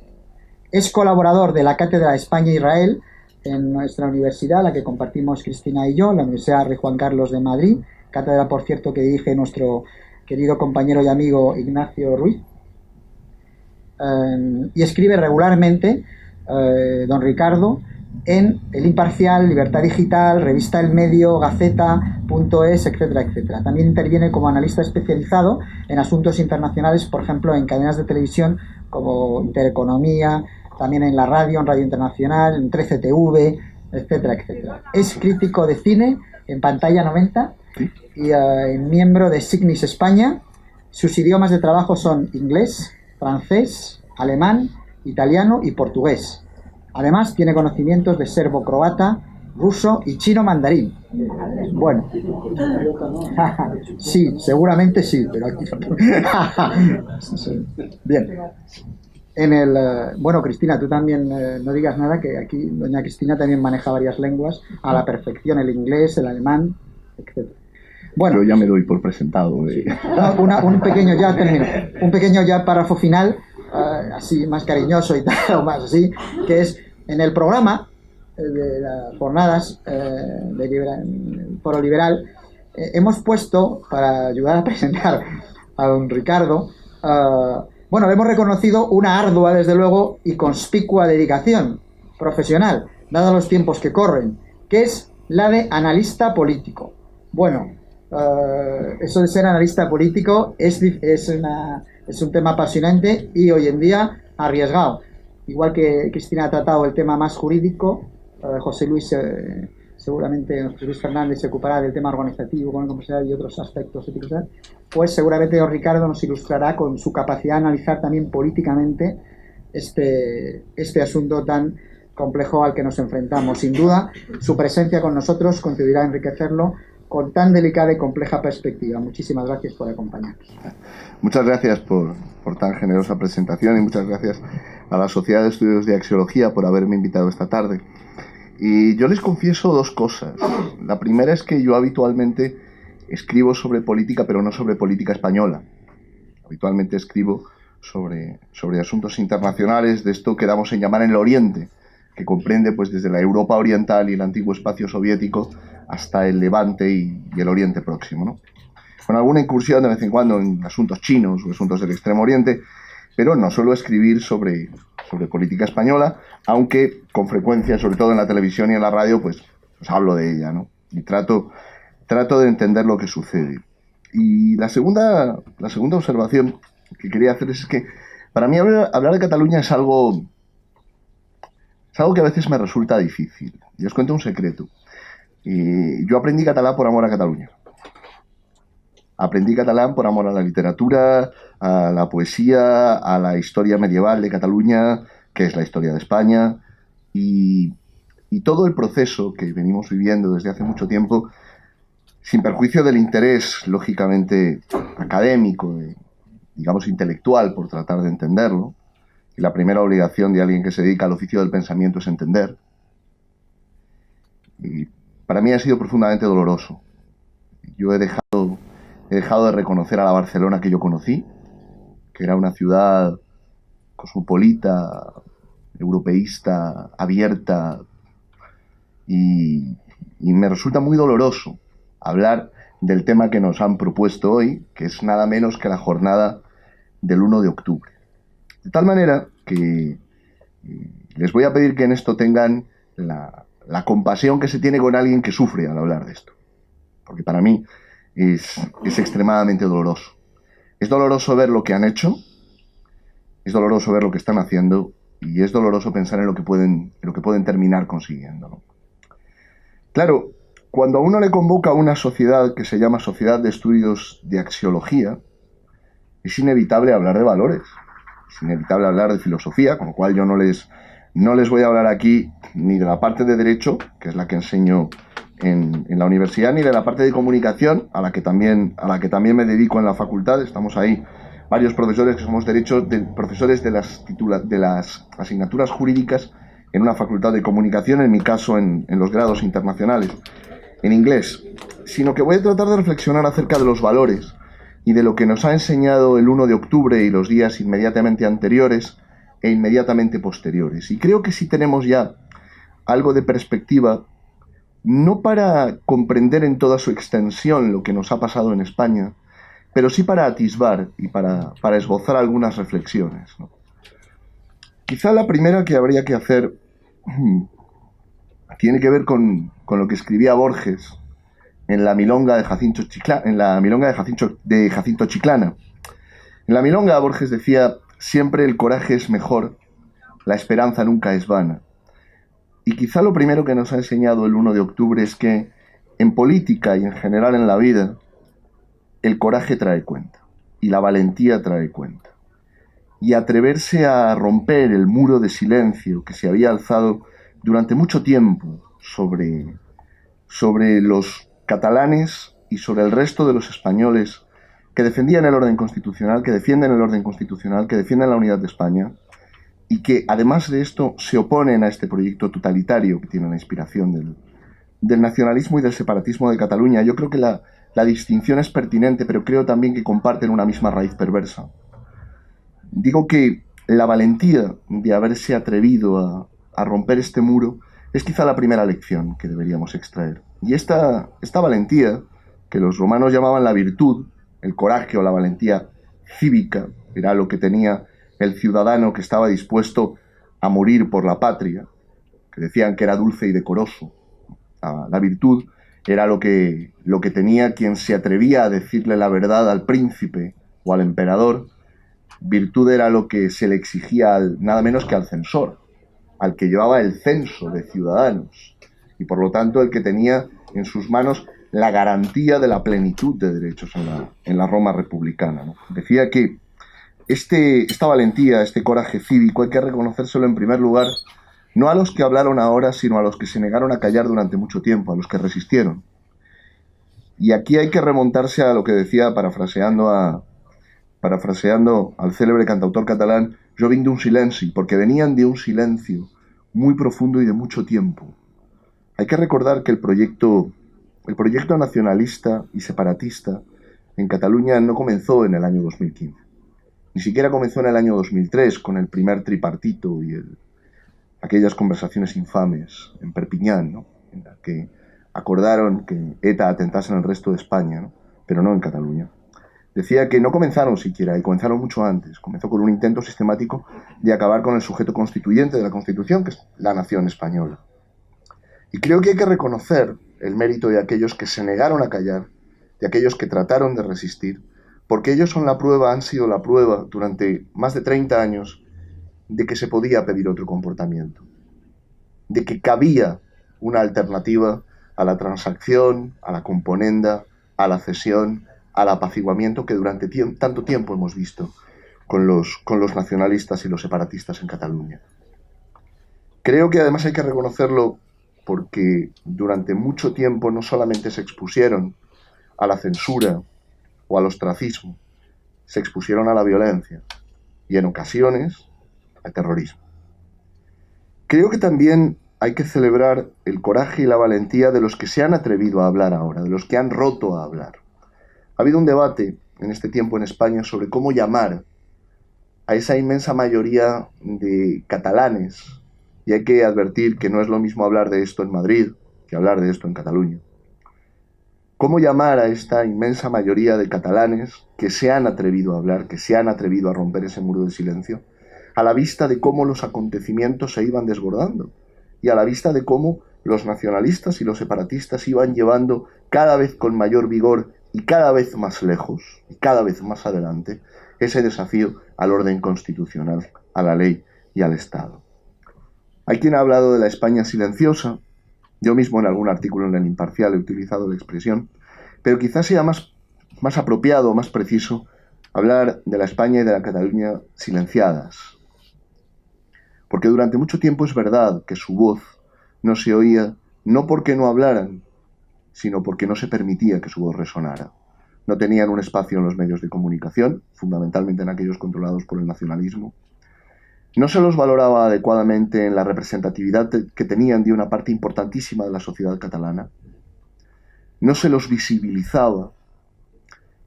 Es colaborador de la Cátedra España-Israel en nuestra universidad, la que compartimos Cristina y yo, la Universidad Rey Juan Carlos de Madrid, cátedra, por cierto, que dirige nuestro querido compañero y amigo Ignacio Ruiz. Y escribe regularmente, don Ricardo, en El Imparcial, Libertad Digital, Revista El Medio, Gaceta.es, etcétera, etcétera. También interviene como analista especializado en asuntos internacionales, por ejemplo, en cadenas de televisión como Intereconomía, también en la radio, en Radio Internacional, en 13TV, etcétera, etcétera. Es crítico de cine en Pantalla 90 y miembro de Signis España. Sus idiomas de trabajo son inglés, francés, alemán, italiano y portugués. Además, tiene conocimientos de serbo-croata, ruso y chino mandarín. Bueno, sí, seguramente sí, pero aquí... Bien. Bueno, Cristina, tú también no digas nada, que aquí doña Cristina también maneja varias lenguas a la perfección, el inglés, el alemán, etc. Bueno, yo ya me doy por presentado. Un pequeño ya párrafo final, así más cariñoso y tal, o más así, que es en el programa de las jornadas del Foro Liberal, hemos puesto, para ayudar a presentar a don Ricardo, bueno, le hemos reconocido una ardua, desde luego, y conspicua dedicación profesional, dados los tiempos que corren, que es la de analista político. Bueno, eso de ser analista político es un tema apasionante y hoy en día arriesgado. Igual que Cristina ha tratado el tema más jurídico, José Luis Fernández se ocupará del tema organizativo, comercial y otros aspectos éticos, pues seguramente don Ricardo nos ilustrará con su capacidad de analizar también políticamente este asunto tan complejo al que nos enfrentamos. Sin duda, su presencia con nosotros contribuirá a enriquecerlo con tan delicada y compleja perspectiva. Muchísimas gracias por acompañarnos. Muchas gracias por tan generosa presentación y muchas gracias a la Sociedad de Estudios de Axiología por haberme invitado esta tarde. Y yo les confieso dos cosas. La primera es que yo habitualmente escribo sobre política, pero no sobre política española. Habitualmente escribo sobre asuntos internacionales de esto que damos en llamar en el Oriente, que comprende pues desde la Europa oriental y el antiguo espacio soviético hasta el Levante y el Oriente Próximo, ¿no? Con alguna incursión de vez en cuando en asuntos chinos o asuntos del Extremo Oriente, pero no suelo escribir sobre política española, aunque con frecuencia, sobre todo en la televisión y en la radio, pues hablo de ella, ¿no? Y trato de entender lo que sucede. Y la segunda observación que quería hacer es que para mí hablar de Cataluña es algo que a veces me resulta difícil. Y os cuento un secreto. Yo aprendí catalán por amor a Cataluña. Aprendí catalán por amor a la literatura, a la poesía, a la historia medieval de Cataluña, que es la historia de España, y todo el proceso que venimos viviendo desde hace mucho tiempo, sin perjuicio del interés, lógicamente, académico, digamos intelectual, por tratar de entenderlo. Y la primera obligación de alguien que se dedica al oficio del pensamiento es entender. Y para mí ha sido profundamente doloroso. Yo he dejado de reconocer a la Barcelona que yo conocí, que era una ciudad cosmopolita, europeísta, abierta, y me resulta muy doloroso hablar del tema que nos han propuesto hoy, que es nada menos que la jornada del 1 de octubre. De tal manera que les voy a pedir que en esto tengan la compasión que se tiene con alguien que sufre al hablar de esto, porque para mí es extremadamente doloroso. Es doloroso ver lo que han hecho, es doloroso ver lo que están haciendo, y es doloroso pensar en lo que pueden terminar consiguiendo, ¿no? Claro, Cuando a uno le convoca a una sociedad que se llama Sociedad de Estudios de Axiología, es inevitable hablar de valores, es inevitable hablar de filosofía, con lo cual yo no les voy a hablar aquí ni de la parte de Derecho, que es la que enseño en la universidad, ni de la parte de Comunicación, a la que también me dedico en la facultad. Estamos ahí varios profesores que somos profesores de las asignaturas jurídicas en una facultad de Comunicación, en mi caso en los grados internacionales, en inglés, sino que voy a tratar de reflexionar acerca de los valores y de lo que nos ha enseñado el 1 de octubre y los días inmediatamente anteriores e inmediatamente posteriores. Y creo que sí tenemos ya algo de perspectiva, no para comprender en toda su extensión lo que nos ha pasado en España, pero sí para atisbar y para esbozar algunas reflexiones, ¿no? Quizá la primera que habría que hacer tiene que ver con lo que escribía Borges en la Milonga de Jacinto Chiclana. En la Milonga Borges decía: siempre el coraje es mejor, la esperanza nunca es vana. Y quizá lo primero que nos ha enseñado el 1 de octubre es que en política y en general en la vida, el coraje trae cuenta y la valentía trae cuenta. Y atreverse a romper el muro de silencio que se había alzado durante mucho tiempo sobre los catalanes y sobre el resto de los españoles que defendían el orden constitucional, que defienden el orden constitucional, que defienden la unidad de España, y que además de esto se oponen a este proyecto totalitario que tiene la inspiración del nacionalismo y del separatismo de Cataluña. Yo creo que la distinción es pertinente, pero creo también que comparten una misma raíz perversa. Digo que la valentía de haberse atrevido a romper este muro es quizá la primera lección que deberíamos extraer. Y esta valentía, que los romanos llamaban la virtud, el coraje o la valentía cívica, era lo que tenía el ciudadano que estaba dispuesto a morir por la patria, que decían que era dulce y decoroso. La virtud era lo que tenía quien se atrevía a decirle la verdad al príncipe o al emperador. Virtud era lo que se le exigía nada menos que al censor, al que llevaba el censo de ciudadanos, y por lo tanto el que tenía en sus manos la garantía de la plenitud de derechos en la Roma republicana, ¿no? Decía que esta valentía, este coraje cívico, hay que reconocérselo en primer lugar no a los que hablaron ahora, sino a los que se negaron a callar durante mucho tiempo, a los que resistieron. Y aquí hay que remontarse a lo que decía, parafraseando al célebre cantautor catalán, "Jo vinc d'un silenci", porque venían de un silencio muy profundo y de mucho tiempo. Hay que recordar que el proyecto nacionalista y separatista en Cataluña no comenzó en el año 2015. Ni siquiera comenzó en el año 2003 con el primer tripartito y aquellas conversaciones infames en Perpiñán, ¿no?, en las que acordaron que ETA atentase en el resto de España, ¿no?, pero no en Cataluña. Decía que no comenzaron siquiera, y comenzaron mucho antes. Comenzó con un intento sistemático de acabar con el sujeto constituyente de la Constitución, que es la nación española. Y creo que hay que reconocer el mérito de aquellos que se negaron a callar, de aquellos que trataron de resistir, porque ellos han sido la prueba durante más de 30 años de que se podía pedir otro comportamiento, de que cabía una alternativa a la transacción, a la componenda, a la cesión, al apaciguamiento que durante tanto tiempo hemos visto con los nacionalistas y los separatistas en Cataluña. Creo que además hay que reconocerlo porque durante mucho tiempo no solamente se expusieron a la censura o al ostracismo, se expusieron a la violencia y en ocasiones al terrorismo. Creo que también hay que celebrar el coraje y la valentía de los que se han atrevido a hablar ahora, de los que han roto a hablar. Ha habido un debate en este tiempo en España sobre cómo llamar a esa inmensa mayoría de catalanes, y hay que advertir que no es lo mismo hablar de esto en Madrid que hablar de esto en Cataluña. ¿Cómo llamar a esta inmensa mayoría de catalanes que se han atrevido a hablar, que se han atrevido a romper ese muro de silencio, a la vista de cómo los acontecimientos se iban desbordando y a la vista de cómo los nacionalistas y los separatistas iban llevando cada vez con mayor vigor y cada vez más lejos y cada vez más adelante ese desafío al orden constitucional, a la ley y al Estado? Hay quien ha hablado de la España silenciosa, Yo mismo en algún artículo en El Imparcial he utilizado la expresión, pero quizás sea más apropiado, más preciso, hablar de la España y de la Cataluña silenciadas. Porque durante mucho tiempo es verdad que su voz no se oía, no porque no hablaran, sino porque no se permitía que su voz resonara. No tenían un espacio en los medios de comunicación, fundamentalmente en aquellos controlados por el nacionalismo. No se los valoraba adecuadamente en la representatividad que tenían de una parte importantísima de la sociedad catalana. No se los visibilizaba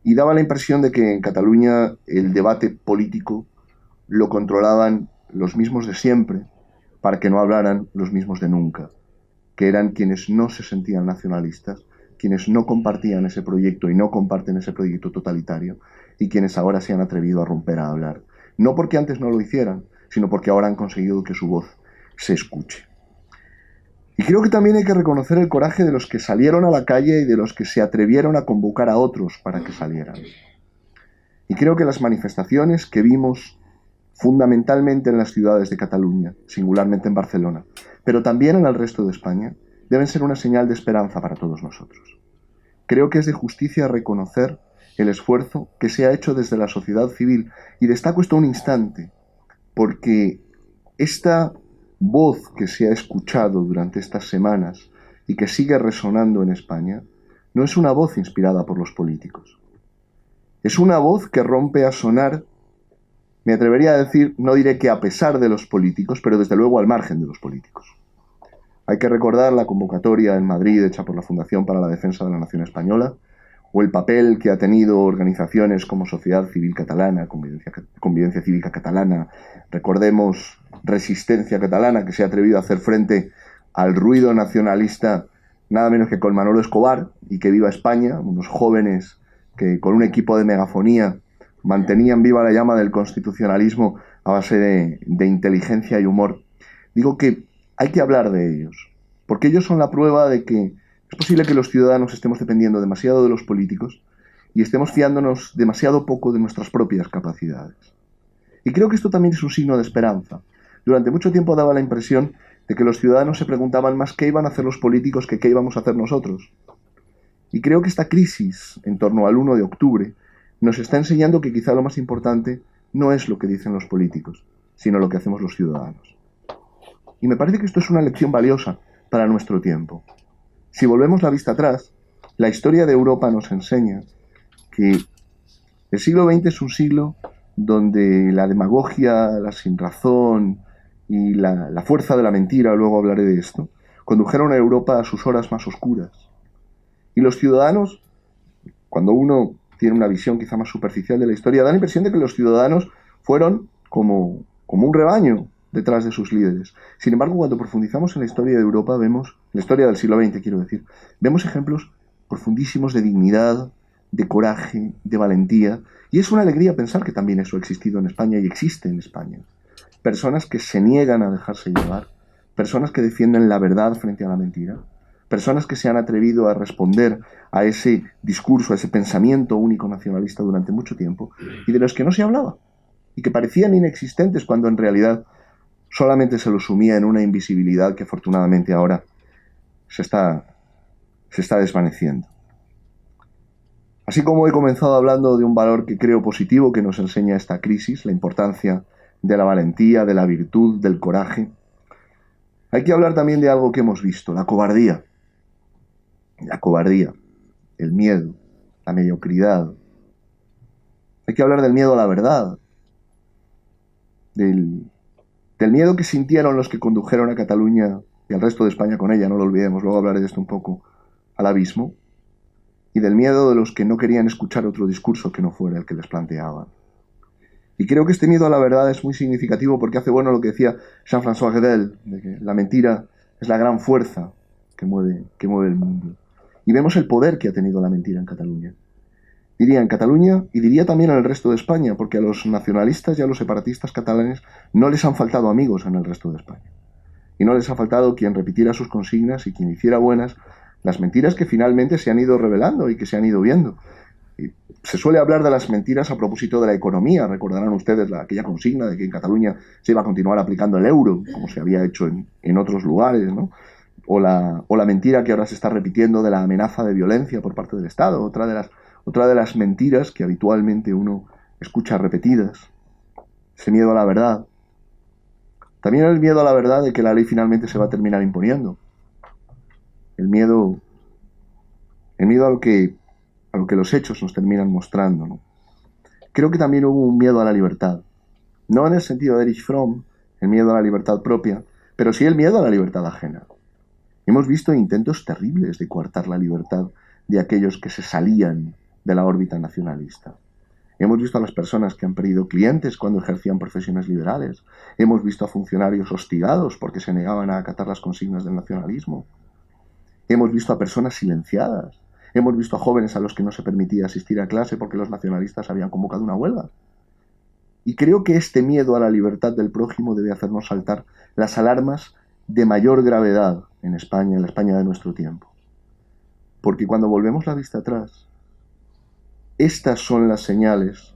y daba la impresión de que en Cataluña el debate político lo controlaban los mismos de siempre, para que no hablaran los mismos de nunca, que eran quienes no se sentían nacionalistas, quienes no compartían ese proyecto y no comparten ese proyecto totalitario, y quienes ahora se han atrevido a romper a hablar. No porque antes no lo hicieran, sino porque ahora han conseguido que su voz se escuche. Y creo que también hay que reconocer el coraje de los que salieron a la calle y de los que se atrevieron a convocar a otros para que salieran. Y creo que las manifestaciones que vimos fundamentalmente en las ciudades de Cataluña, singularmente en Barcelona, pero también en el resto de España, deben ser una señal de esperanza para todos nosotros. Creo que es de justicia reconocer el esfuerzo que se ha hecho desde la sociedad civil, y destaco esto un instante, porque esta voz que se ha escuchado durante estas semanas y que sigue resonando en España, no es una voz inspirada por los políticos. Es una voz que rompe a sonar, me atrevería a decir, no diré que a pesar de los políticos, pero desde luego al margen de los políticos. Hay que recordar la convocatoria en Madrid hecha por la Fundación para la Defensa de la Nación Española, o el papel que ha tenido organizaciones como Sociedad Civil Catalana, Convivencia Cívica Catalana, recordemos Resistencia Catalana, que se ha atrevido a hacer frente al ruido nacionalista nada menos que con Manolo Escobar, y que viva España, unos jóvenes que con un equipo de megafonía mantenían viva la llama del constitucionalismo a base de inteligencia y humor. Digo que hay que hablar de ellos, porque ellos son la prueba de que es posible que los ciudadanos estemos dependiendo demasiado de los políticos y estemos fiándonos demasiado poco de nuestras propias capacidades. Y creo que esto también es un signo de esperanza. Durante mucho tiempo daba la impresión de que los ciudadanos se preguntaban más qué iban a hacer los políticos que qué íbamos a hacer nosotros. Y creo que esta crisis, en torno al 1 de octubre, nos está enseñando que quizá lo más importante no es lo que dicen los políticos, sino lo que hacemos los ciudadanos. Y me parece que esto es una lección valiosa para nuestro tiempo. Si volvemos la vista atrás, la historia de Europa nos enseña que el siglo XX es un siglo donde la demagogia, la sinrazón y la fuerza de la mentira, luego hablaré de esto, condujeron a Europa a sus horas más oscuras. Y los ciudadanos, cuando uno tiene una visión quizá más superficial de la historia, da la impresión de que los ciudadanos fueron como un rebaño detrás de sus líderes. Sin embargo, cuando profundizamos en la historia de Europa, vemos, la historia del siglo XX quiero decir, vemos ejemplos profundísimos de dignidad, de coraje, de valentía, y es una alegría pensar que también eso ha existido en España y existe en España. Personas que se niegan a dejarse llevar, personas que defienden la verdad frente a la mentira, personas que se han atrevido a responder a ese discurso, a ese pensamiento único nacionalista durante mucho tiempo, y de los que no se hablaba, y que parecían inexistentes cuando en realidad solamente se los sumía en una invisibilidad que afortunadamente ahora se está desvaneciendo. Así como he comenzado hablando de un valor que creo positivo que nos enseña esta crisis, la importancia de la valentía, de la virtud, del coraje, hay que hablar también de algo que hemos visto, la cobardía. La cobardía, el miedo, la mediocridad. Hay que hablar del miedo a la verdad, del miedo que sintieron los que condujeron a Cataluña y al resto de España con ella, no lo olvidemos, luego hablaré de esto un poco, al abismo, y del miedo de los que no querían escuchar otro discurso que no fuera el que les planteaban. Y creo que este miedo a la verdad es muy significativo porque hace bueno lo que decía Jean-François Guedel, de que la mentira es la gran fuerza que mueve el mundo. Y vemos el poder que ha tenido la mentira en Cataluña. Diría en Cataluña y diría también en el resto de España, porque a los nacionalistas y a los separatistas catalanes no les han faltado amigos en el resto de España. Y no les ha faltado quien repitiera sus consignas y quien hiciera buenas las mentiras que finalmente se han ido revelando y que se han ido viendo. Y se suele hablar de las mentiras a propósito de la economía. Recordarán ustedes aquella consigna de que en Cataluña se iba a continuar aplicando el euro, como se había hecho en otros lugares, ¿no? o la mentira que ahora se está repitiendo de la amenaza de violencia por parte del Estado, otra de las mentiras que habitualmente uno escucha repetidas, ese miedo a la verdad. También el miedo a la verdad de que la ley finalmente se va a terminar imponiendo. El miedo a lo que los hechos nos terminan mostrando, ¿no? Creo que también hubo un miedo a la libertad. No en el sentido de Erich Fromm, el miedo a la libertad propia, pero sí el miedo a la libertad ajena. Hemos visto intentos terribles de coartar la libertad de aquellos que se salían de la órbita nacionalista. Hemos visto a las personas que han perdido clientes cuando ejercían profesiones liberales. Hemos visto a funcionarios hostigados porque se negaban a acatar las consignas del nacionalismo. Hemos visto a personas silenciadas. Hemos visto a jóvenes a los que no se permitía asistir a clase porque los nacionalistas habían convocado una huelga. Y creo que este miedo a la libertad del prójimo debe hacernos saltar las alarmas de mayor gravedad en España, en la España de nuestro tiempo. Porque cuando volvemos la vista atrás, estas son las señales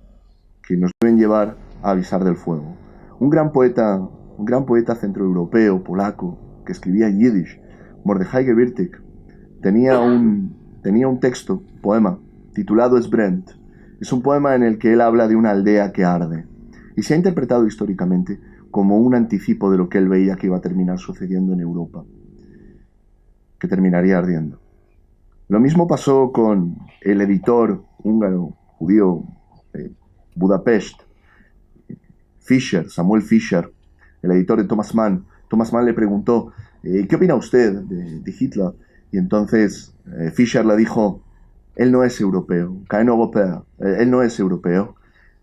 que nos deben llevar a avisar del fuego. Un gran poeta centroeuropeo, polaco, que escribía en yiddish, Mordechai Gewirtig, tenía un texto, un poema, titulado Es brennt. Es un poema en el que él habla de una aldea que arde. Y se ha interpretado históricamente como un anticipo de lo que él veía que iba a terminar sucediendo en Europa, que terminaría ardiendo. Lo mismo pasó con el editor húngaro, judío, de Budapest, Samuel Fischer, el editor de Thomas Mann. Thomas Mann le preguntó, ¿qué opina usted de Hitler? Y entonces Fischer le dijo, él no es europeo, él no es europeo.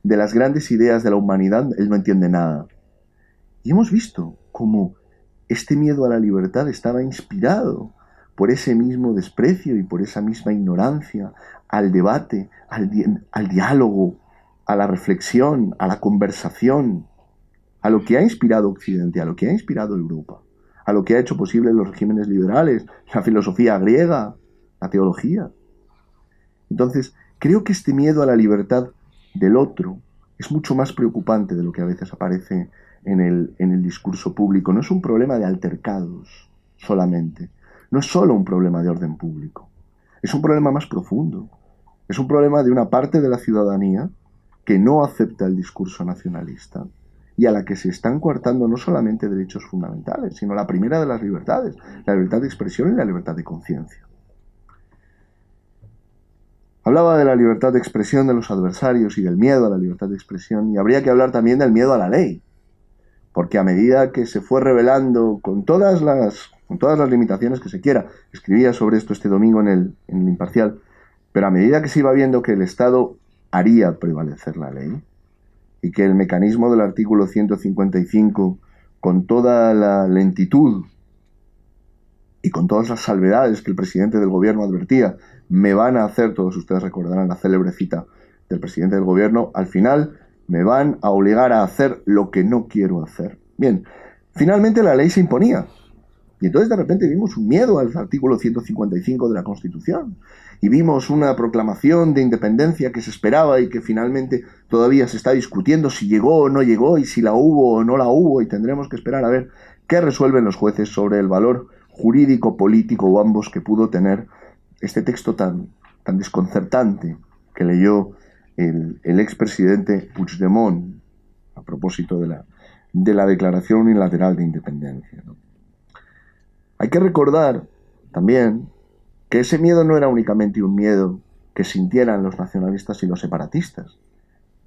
De las grandes ideas de la humanidad, él no entiende nada. Y hemos visto cómo este miedo a la libertad estaba inspirado por ese mismo desprecio y por esa misma ignorancia al debate, al diálogo, a la reflexión, a la conversación, a lo que ha inspirado Occidente, a lo que ha inspirado Europa, a lo que ha hecho posible los regímenes liberales, la filosofía griega, la teología. Entonces, creo que este miedo a la libertad del otro es mucho más preocupante de lo que a veces aparece en el discurso público. No es un problema de altercados solamente, no es solo un problema de orden público, es un problema más profundo, es un problema de una parte de la ciudadanía que no acepta el discurso nacionalista y a la que se están coartando no solamente derechos fundamentales, sino la primera de las libertades, la libertad de expresión y la libertad de conciencia. Hablaba de la libertad de expresión de los adversarios y del miedo a la libertad de expresión, y habría que hablar también del miedo a la ley, porque a medida que se fue revelando con todas las limitaciones que se quiera, escribía sobre esto este domingo en el Imparcial, pero a medida que se iba viendo que el Estado haría prevalecer la ley, y que el mecanismo del artículo 155, con toda la lentitud y con todas las salvedades que el presidente del gobierno advertía, me van a hacer, todos ustedes recordarán la célebre cita del presidente del gobierno, al final me van a obligar a hacer lo que no quiero hacer. Bien, finalmente la ley se imponía. Y entonces de repente vimos un miedo al artículo 155 de la Constitución. Y vimos una proclamación de independencia que se esperaba y que finalmente todavía se está discutiendo si llegó o no llegó y si la hubo o no la hubo. Y tendremos que esperar a ver qué resuelven los jueces sobre el valor jurídico, político o ambos que pudo tener este texto tan desconcertante que leyó el expresidente Puigdemont a propósito de la declaración unilateral de independencia, ¿no? Hay que recordar también que ese miedo no era únicamente un miedo que sintieran los nacionalistas y los separatistas,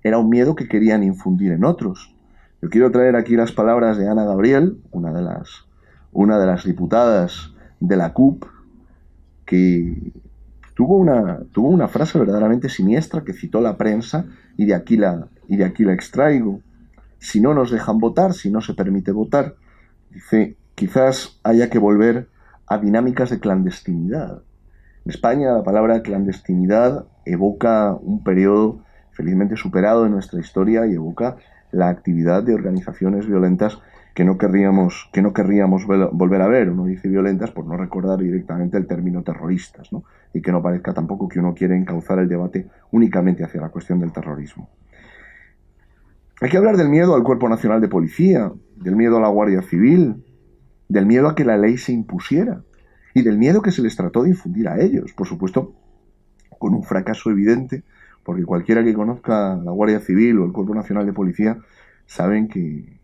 era un miedo que querían infundir en otros. Yo quiero traer aquí las palabras de Ana Gabriel, una de las diputadas de la CUP, que tuvo una frase verdaderamente siniestra que citó la prensa y de aquí la extraigo. Si no nos dejan votar, si no se permite votar, dice, quizás haya que volver a dinámicas de clandestinidad. En España la palabra clandestinidad evoca un periodo felizmente superado en nuestra historia y evoca la actividad de organizaciones violentas que no querríamos volver a ver. Uno dice violentas por no recordar directamente el término terroristas, ¿no? Y que no parezca tampoco que uno quiere encauzar el debate únicamente hacia la cuestión del terrorismo. Hay que hablar del miedo al Cuerpo Nacional de Policía, del miedo a la Guardia Civil, del miedo a que la ley se impusiera y del miedo que se les trató de infundir a ellos, por supuesto, con un fracaso evidente, porque cualquiera que conozca la Guardia Civil o el Cuerpo Nacional de Policía saben que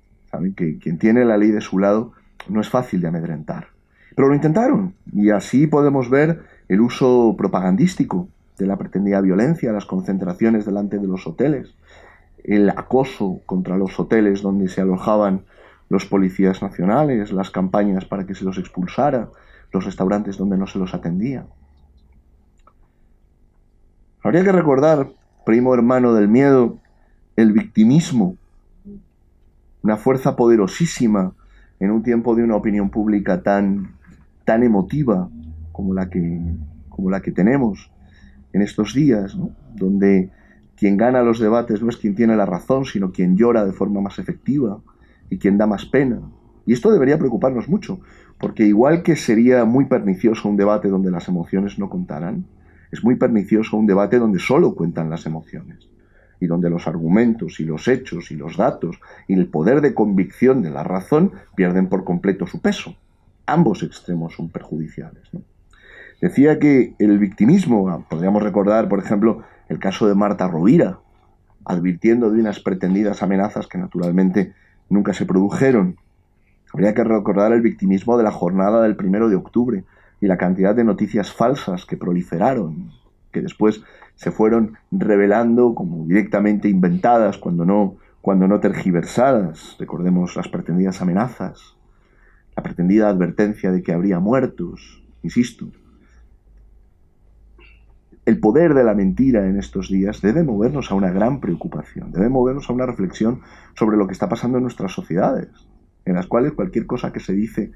quien tiene la ley de su lado no es fácil de amedrentar. Pero lo intentaron, y así podemos ver el uso propagandístico de la pretendida violencia, las concentraciones delante de los hoteles, el acoso contra los hoteles donde se alojaban los policías nacionales, las campañas para que se los expulsara, los restaurantes donde no se los atendía. Habría que recordar, primo hermano del miedo, el victimismo, una fuerza poderosísima en un tiempo de una opinión pública tan emotiva como la que tenemos en estos días, ¿no? Donde quien gana los debates no es quien tiene la razón, sino quien llora de forma más efectiva y quien da más pena. Y esto debería preocuparnos mucho, porque igual que sería muy pernicioso un debate donde las emociones no contaran, es muy pernicioso un debate donde solo cuentan las emociones y donde los argumentos y los hechos y los datos y el poder de convicción de la razón pierden por completo su peso. Ambos extremos son perjudiciales, ¿no? Decía que el victimismo, podríamos recordar, por ejemplo, el caso de Marta Rovira, advirtiendo de unas pretendidas amenazas que naturalmente nunca se produjeron. Habría que recordar el victimismo de la jornada del 1 de octubre y la cantidad de noticias falsas que proliferaron, que después se fueron revelando como directamente inventadas, cuando no tergiversadas. Recordemos las pretendidas amenazas, la pretendida advertencia de que habría muertos, insisto. El poder de la mentira en estos días debe movernos a una gran preocupación, debe movernos a una reflexión sobre lo que está pasando en nuestras sociedades, en las cuales cualquier cosa que se dice,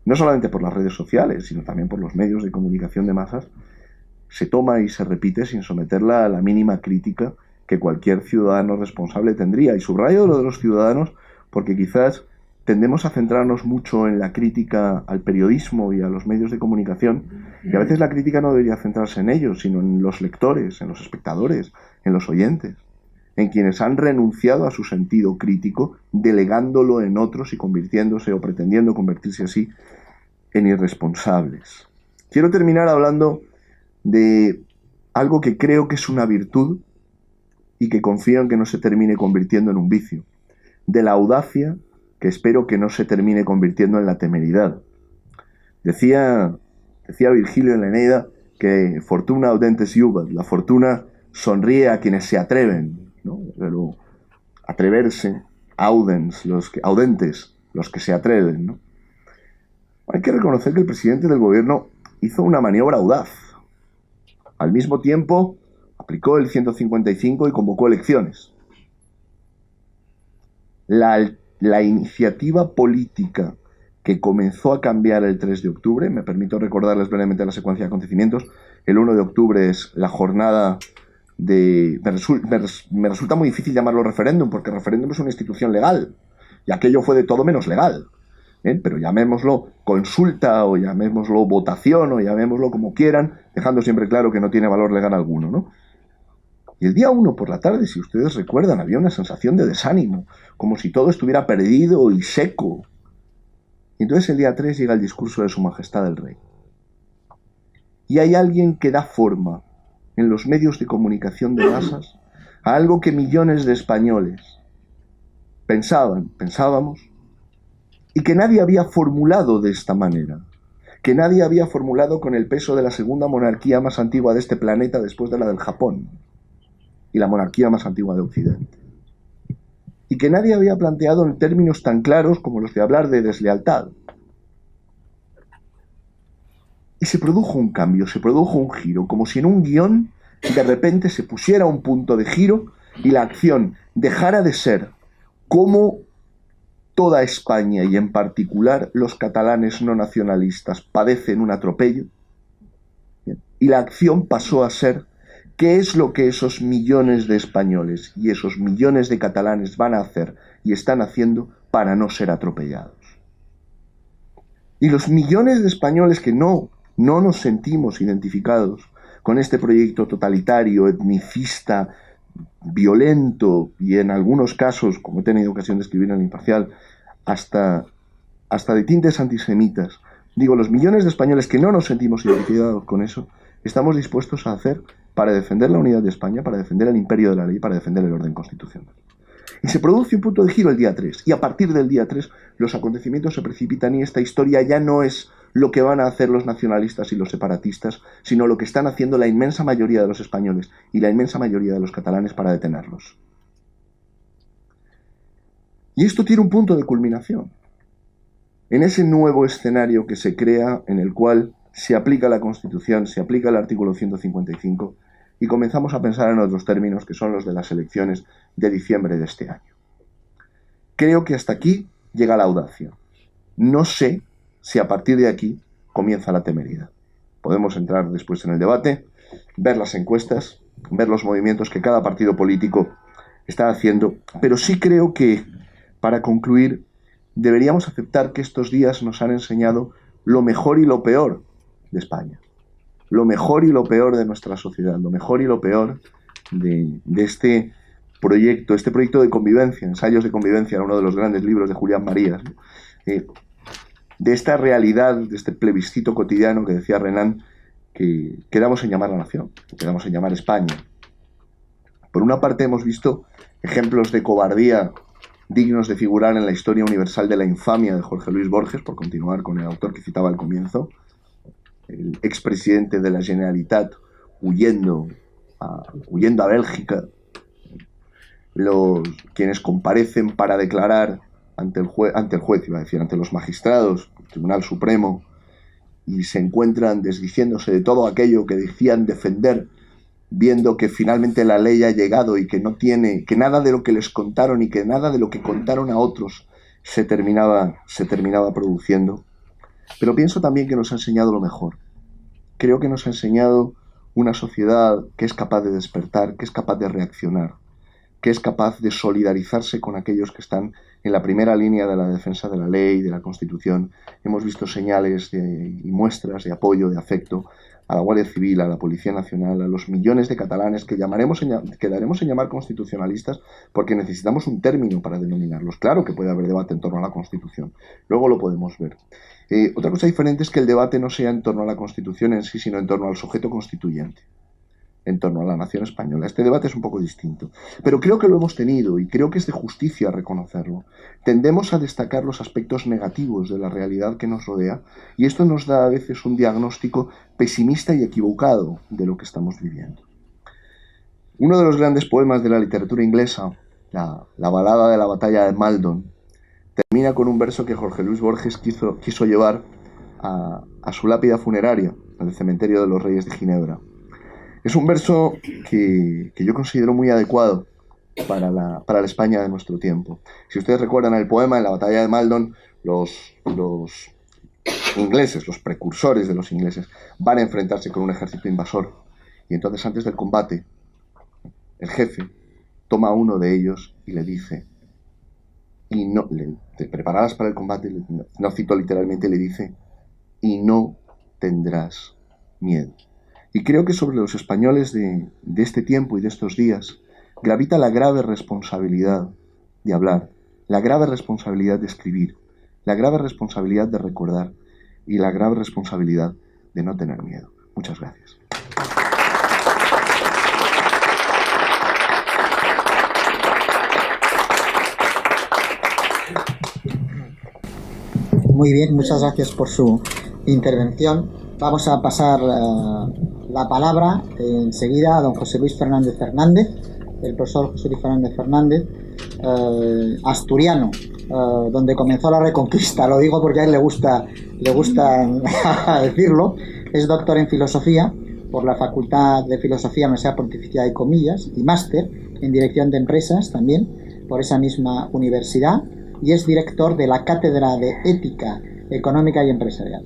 no solamente por las redes sociales, sino también por los medios de comunicación de masas, se toma y se repite sin someterla a la mínima crítica que cualquier ciudadano responsable tendría. Y subrayo lo de los ciudadanos porque quizás tendemos a centrarnos mucho en la crítica al periodismo y a los medios de comunicación, y a veces la crítica no debería centrarse en ellos, sino en los lectores, en los espectadores, en los oyentes, en quienes han renunciado a su sentido crítico, delegándolo en otros y convirtiéndose o pretendiendo convertirse así en irresponsables. Quiero terminar hablando de algo que creo que es una virtud y que confío en que no se termine convirtiendo en un vicio, de la audacia que espero que no se termine convirtiendo en la temeridad. Decía Virgilio en la Eneida que fortuna audentes iubat, la fortuna sonríe a quienes se atreven, ¿no? Pero atreverse, audentes, los que se atreven, ¿no? Hay que reconocer que el presidente del gobierno hizo una maniobra audaz. Al mismo tiempo, aplicó el 155 y convocó elecciones. La iniciativa política que comenzó a cambiar el 3 de octubre, me permito recordarles brevemente la secuencia de acontecimientos. El 1 de octubre es la jornada de... Me resulta muy difícil llamarlo referéndum, porque el referéndum es una institución legal, y aquello fue de todo menos legal. Pero llamémoslo consulta, o llamémoslo votación, o llamémoslo como quieran, dejando siempre claro que no tiene valor legal alguno, ¿no? Y el día 1 por la tarde, si ustedes recuerdan, había una sensación de desánimo, como si todo estuviera perdido y seco. Y entonces el día 3 llega el discurso de Su Majestad el Rey. Y hay alguien que da forma en los medios de comunicación de masas a algo que millones de españoles pensábamos, y que nadie había formulado de esta manera, que nadie había formulado con el peso de la segunda monarquía más antigua de este planeta después de la del Japón, y la monarquía más antigua de Occidente, y que nadie había planteado en términos tan claros como los de hablar de deslealtad. Y se produjo un cambio, se produjo un giro, como si en un guión de repente se pusiera un punto de giro y la acción dejara de ser como toda España y en particular los catalanes no nacionalistas padecen un atropello, y la acción pasó a ser ¿qué es lo que esos millones de españoles y esos millones de catalanes van a hacer y están haciendo para no ser atropellados? Y los millones de españoles que no nos sentimos identificados con este proyecto totalitario, etnicista, violento y en algunos casos, como he tenido ocasión de escribir en El Imparcial, hasta hasta de tintes antisemitas. Digo, los millones de españoles que no nos sentimos identificados con eso, estamos dispuestos a hacer para defender la unidad de España, para defender el imperio de la ley, para defender el orden constitucional. Y se produce un punto de giro el día 3, y a partir del día 3 los acontecimientos se precipitan y esta historia ya no es lo que van a hacer los nacionalistas y los separatistas, sino lo que están haciendo la inmensa mayoría de los españoles y la inmensa mayoría de los catalanes para detenerlos. Y esto tiene un punto de culminación. En ese nuevo escenario que se crea, en el cual se aplica la Constitución, se aplica el artículo 155, y comenzamos a pensar en otros términos que son los de las elecciones de diciembre de este año. Creo que hasta aquí llega la audacia. No sé si a partir de aquí comienza la temeridad. Podemos entrar después en el debate, ver las encuestas, ver los movimientos que cada partido político está haciendo, pero sí creo que, para concluir, deberíamos aceptar que estos días nos han enseñado lo mejor y lo peor de España, lo mejor y lo peor de nuestra sociedad, lo mejor y lo peor de este proyecto de convivencia, Ensayos de convivencia, era uno de los grandes libros de Julián Marías, ¿no? De esta realidad, de este plebiscito cotidiano que decía Renan, que quedamos en llamar la nación, que quedamos en llamar España. Por una parte hemos visto ejemplos de cobardía dignos de figurar en la historia universal de la infamia de Jorge Luis Borges, por continuar con el autor que citaba al comienzo, el expresidente de la Generalitat huyendo a Bélgica, quienes comparecen para declarar ante los magistrados, el Tribunal Supremo, y se encuentran desdiciéndose de todo aquello que decían defender, viendo que finalmente la ley ha llegado y que nada de lo que les contaron y que nada de lo que contaron a otros se terminaba produciendo. Pero pienso también que nos ha enseñado lo mejor. Creo que nos ha enseñado una sociedad que es capaz de despertar, que es capaz de reaccionar, que es capaz de solidarizarse con aquellos que están en la primera línea de la defensa de la ley, de la Constitución. Hemos visto señales y muestras de apoyo, de afecto a la Guardia Civil, a la Policía Nacional, a los millones de catalanes que daremos en llamar constitucionalistas, porque necesitamos un término para denominarlos. Claro que puede haber debate en torno a la Constitución, luego lo podemos ver. Otra cosa diferente es que el debate no sea en torno a la Constitución en sí, sino en torno al sujeto constituyente, en torno a la nación española. Este debate es un poco distinto, pero creo que lo hemos tenido y creo que es de justicia reconocerlo. Tendemos a destacar los aspectos negativos de la realidad que nos rodea y esto nos da a veces un diagnóstico pesimista y equivocado de lo que estamos viviendo. Uno de los grandes poemas de la literatura inglesa, la balada de la batalla de Maldon, termina con un verso que Jorge Luis Borges quiso llevar a su lápida funeraria, al cementerio de los Reyes de Ginebra. Es un verso que yo considero muy adecuado para la España de nuestro tiempo. Si ustedes recuerdan el poema, en la batalla de Maldon, los ingleses, los precursores de los ingleses, van a enfrentarse con un ejército invasor. Y entonces, antes del combate, el jefe toma a uno de ellos y le dice, te prepararás para el combate, no cito literalmente, le dice, y no tendrás miedo. Y creo que sobre los españoles de este tiempo y de estos días gravita la grave responsabilidad de hablar, la grave responsabilidad de escribir, la grave responsabilidad de recordar y la grave responsabilidad de no tener miedo. Muchas gracias. Muy bien, muchas gracias por su intervención. Vamos a pasar la palabra enseguida a don José Luis Fernández Fernández, el profesor José Luis Fernández Fernández, asturiano, donde comenzó la Reconquista, lo digo porque a él le gusta decirlo. Es doctor en Filosofía por la Facultad de Filosofía, Universidad Pontificia de Comillas, y máster en Dirección de Empresas también por esa misma universidad, y es director de la Cátedra de Ética Económica y Empresarial.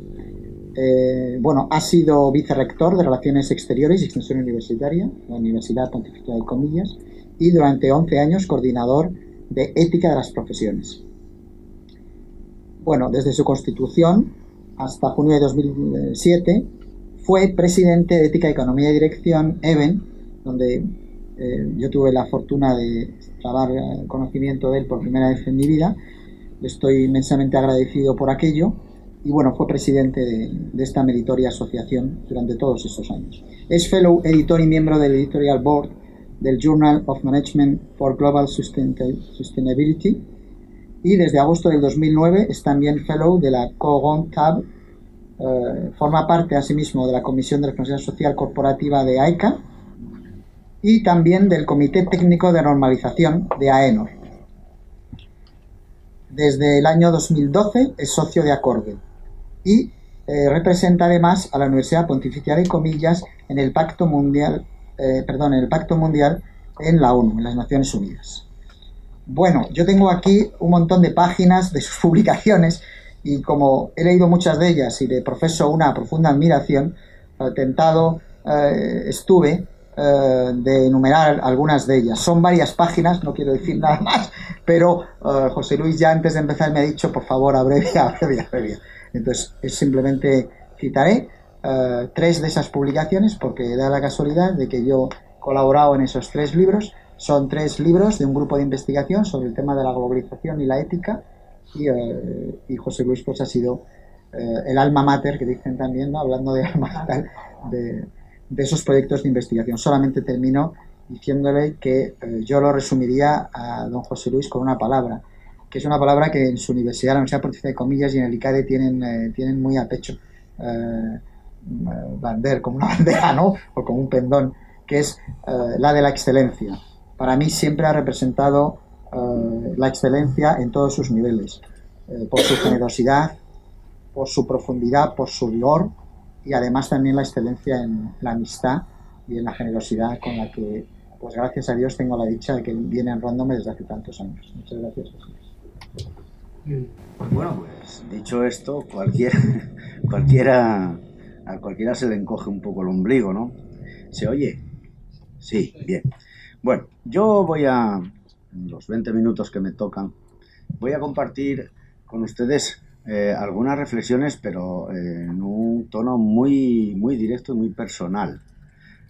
Ha sido vicerrector de Relaciones Exteriores y Extensión Universitaria en la Universidad Pontificia de Comillas y durante 11 años coordinador de Ética de las Profesiones. Desde su constitución hasta junio de 2007 fue presidente de Ética, Economía y Dirección, EBEN, donde yo tuve la fortuna de trabar conocimiento de él por primera vez en mi vida, Le estoy inmensamente agradecido por aquello y bueno, fue presidente de esta meritoria asociación durante todos estos años. Es fellow editor y miembro del editorial board del Journal of Management for Global Sustainability y desde agosto del 2009 es también fellow de la COGONTAB. Forma parte asimismo de la Comisión de Responsabilidad Social Corporativa de AECA y también del Comité Técnico de Normalización de AENOR. Desde el año 2012 es socio de Acorde y representa además a la Universidad Pontificia de Comillas en el Pacto Mundial, en la ONU, en las Naciones Unidas. Bueno, yo tengo aquí un montón de páginas de sus publicaciones y como he leído muchas de ellas y le profeso una profunda admiración, tentado estuve de enumerar algunas de ellas. Son varias páginas, no quiero decir nada más, pero José Luis ya antes de empezar me ha dicho, por favor, abrevia. Entonces, simplemente citaré 3 de esas publicaciones porque da la casualidad de que yo he colaborado en esos 3 libros. Son 3 libros de un grupo de investigación sobre el tema de la globalización y la ética y José Luis pues ha sido el alma mater, que dicen también, ¿no? Hablando de alma mater de esos proyectos de investigación. Solamente termino diciéndole que yo lo resumiría a don José Luis con una palabra, que es una palabra que en su universidad, la Universidad Pontificia de Comillas y en el ICADE tienen muy a pecho, como una bandera, ¿no? O como un pendón, que es la de la excelencia. Para mí siempre ha representado la excelencia en todos sus niveles, por su generosidad, por su profundidad, por su rigor y además también la excelencia en la amistad y en la generosidad con la que, pues gracias a Dios, tengo la dicha de que viene honrándome desde hace tantos años. Muchas gracias, José. Bueno, pues dicho esto, a cualquiera se le encoge un poco el ombligo, ¿no? ¿Se oye? Sí, bien. Bueno, yo voy a, en los 20 minutos que me tocan, voy a compartir con ustedes algunas reflexiones, pero en un tono muy directo y muy personal.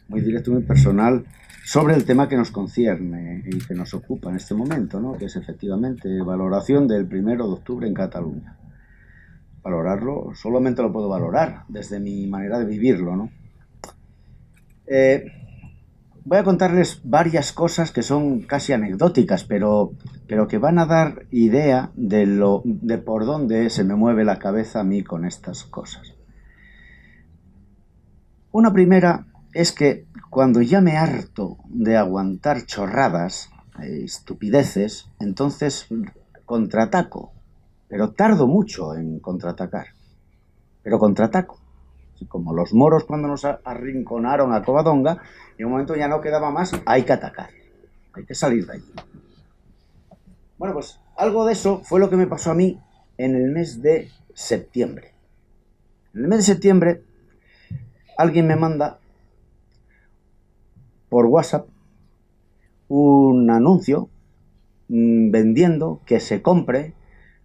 Muy directo y muy personal sobre el tema que nos concierne y que nos ocupa en este momento, ¿no? Que es efectivamente valoración del 1 de octubre en Cataluña. Valorarlo, solamente lo puedo valorar desde mi manera de vivirlo, ¿no? Voy a contarles varias cosas que son casi anecdóticas, pero que van a dar idea de por dónde se me mueve la cabeza a mí con estas cosas. Una primera es que cuando ya me harto de aguantar chorradas, estupideces, entonces contraataco, pero tardo mucho en contraatacar, pero contraataco. Como los moros cuando nos arrinconaron a Covadonga, en un momento ya no quedaba más, hay que atacar, hay que salir de allí. Bueno, pues algo de eso fue lo que me pasó a mí en el mes de septiembre. En el mes de septiembre alguien me manda por WhatsApp un anuncio vendiendo que se compre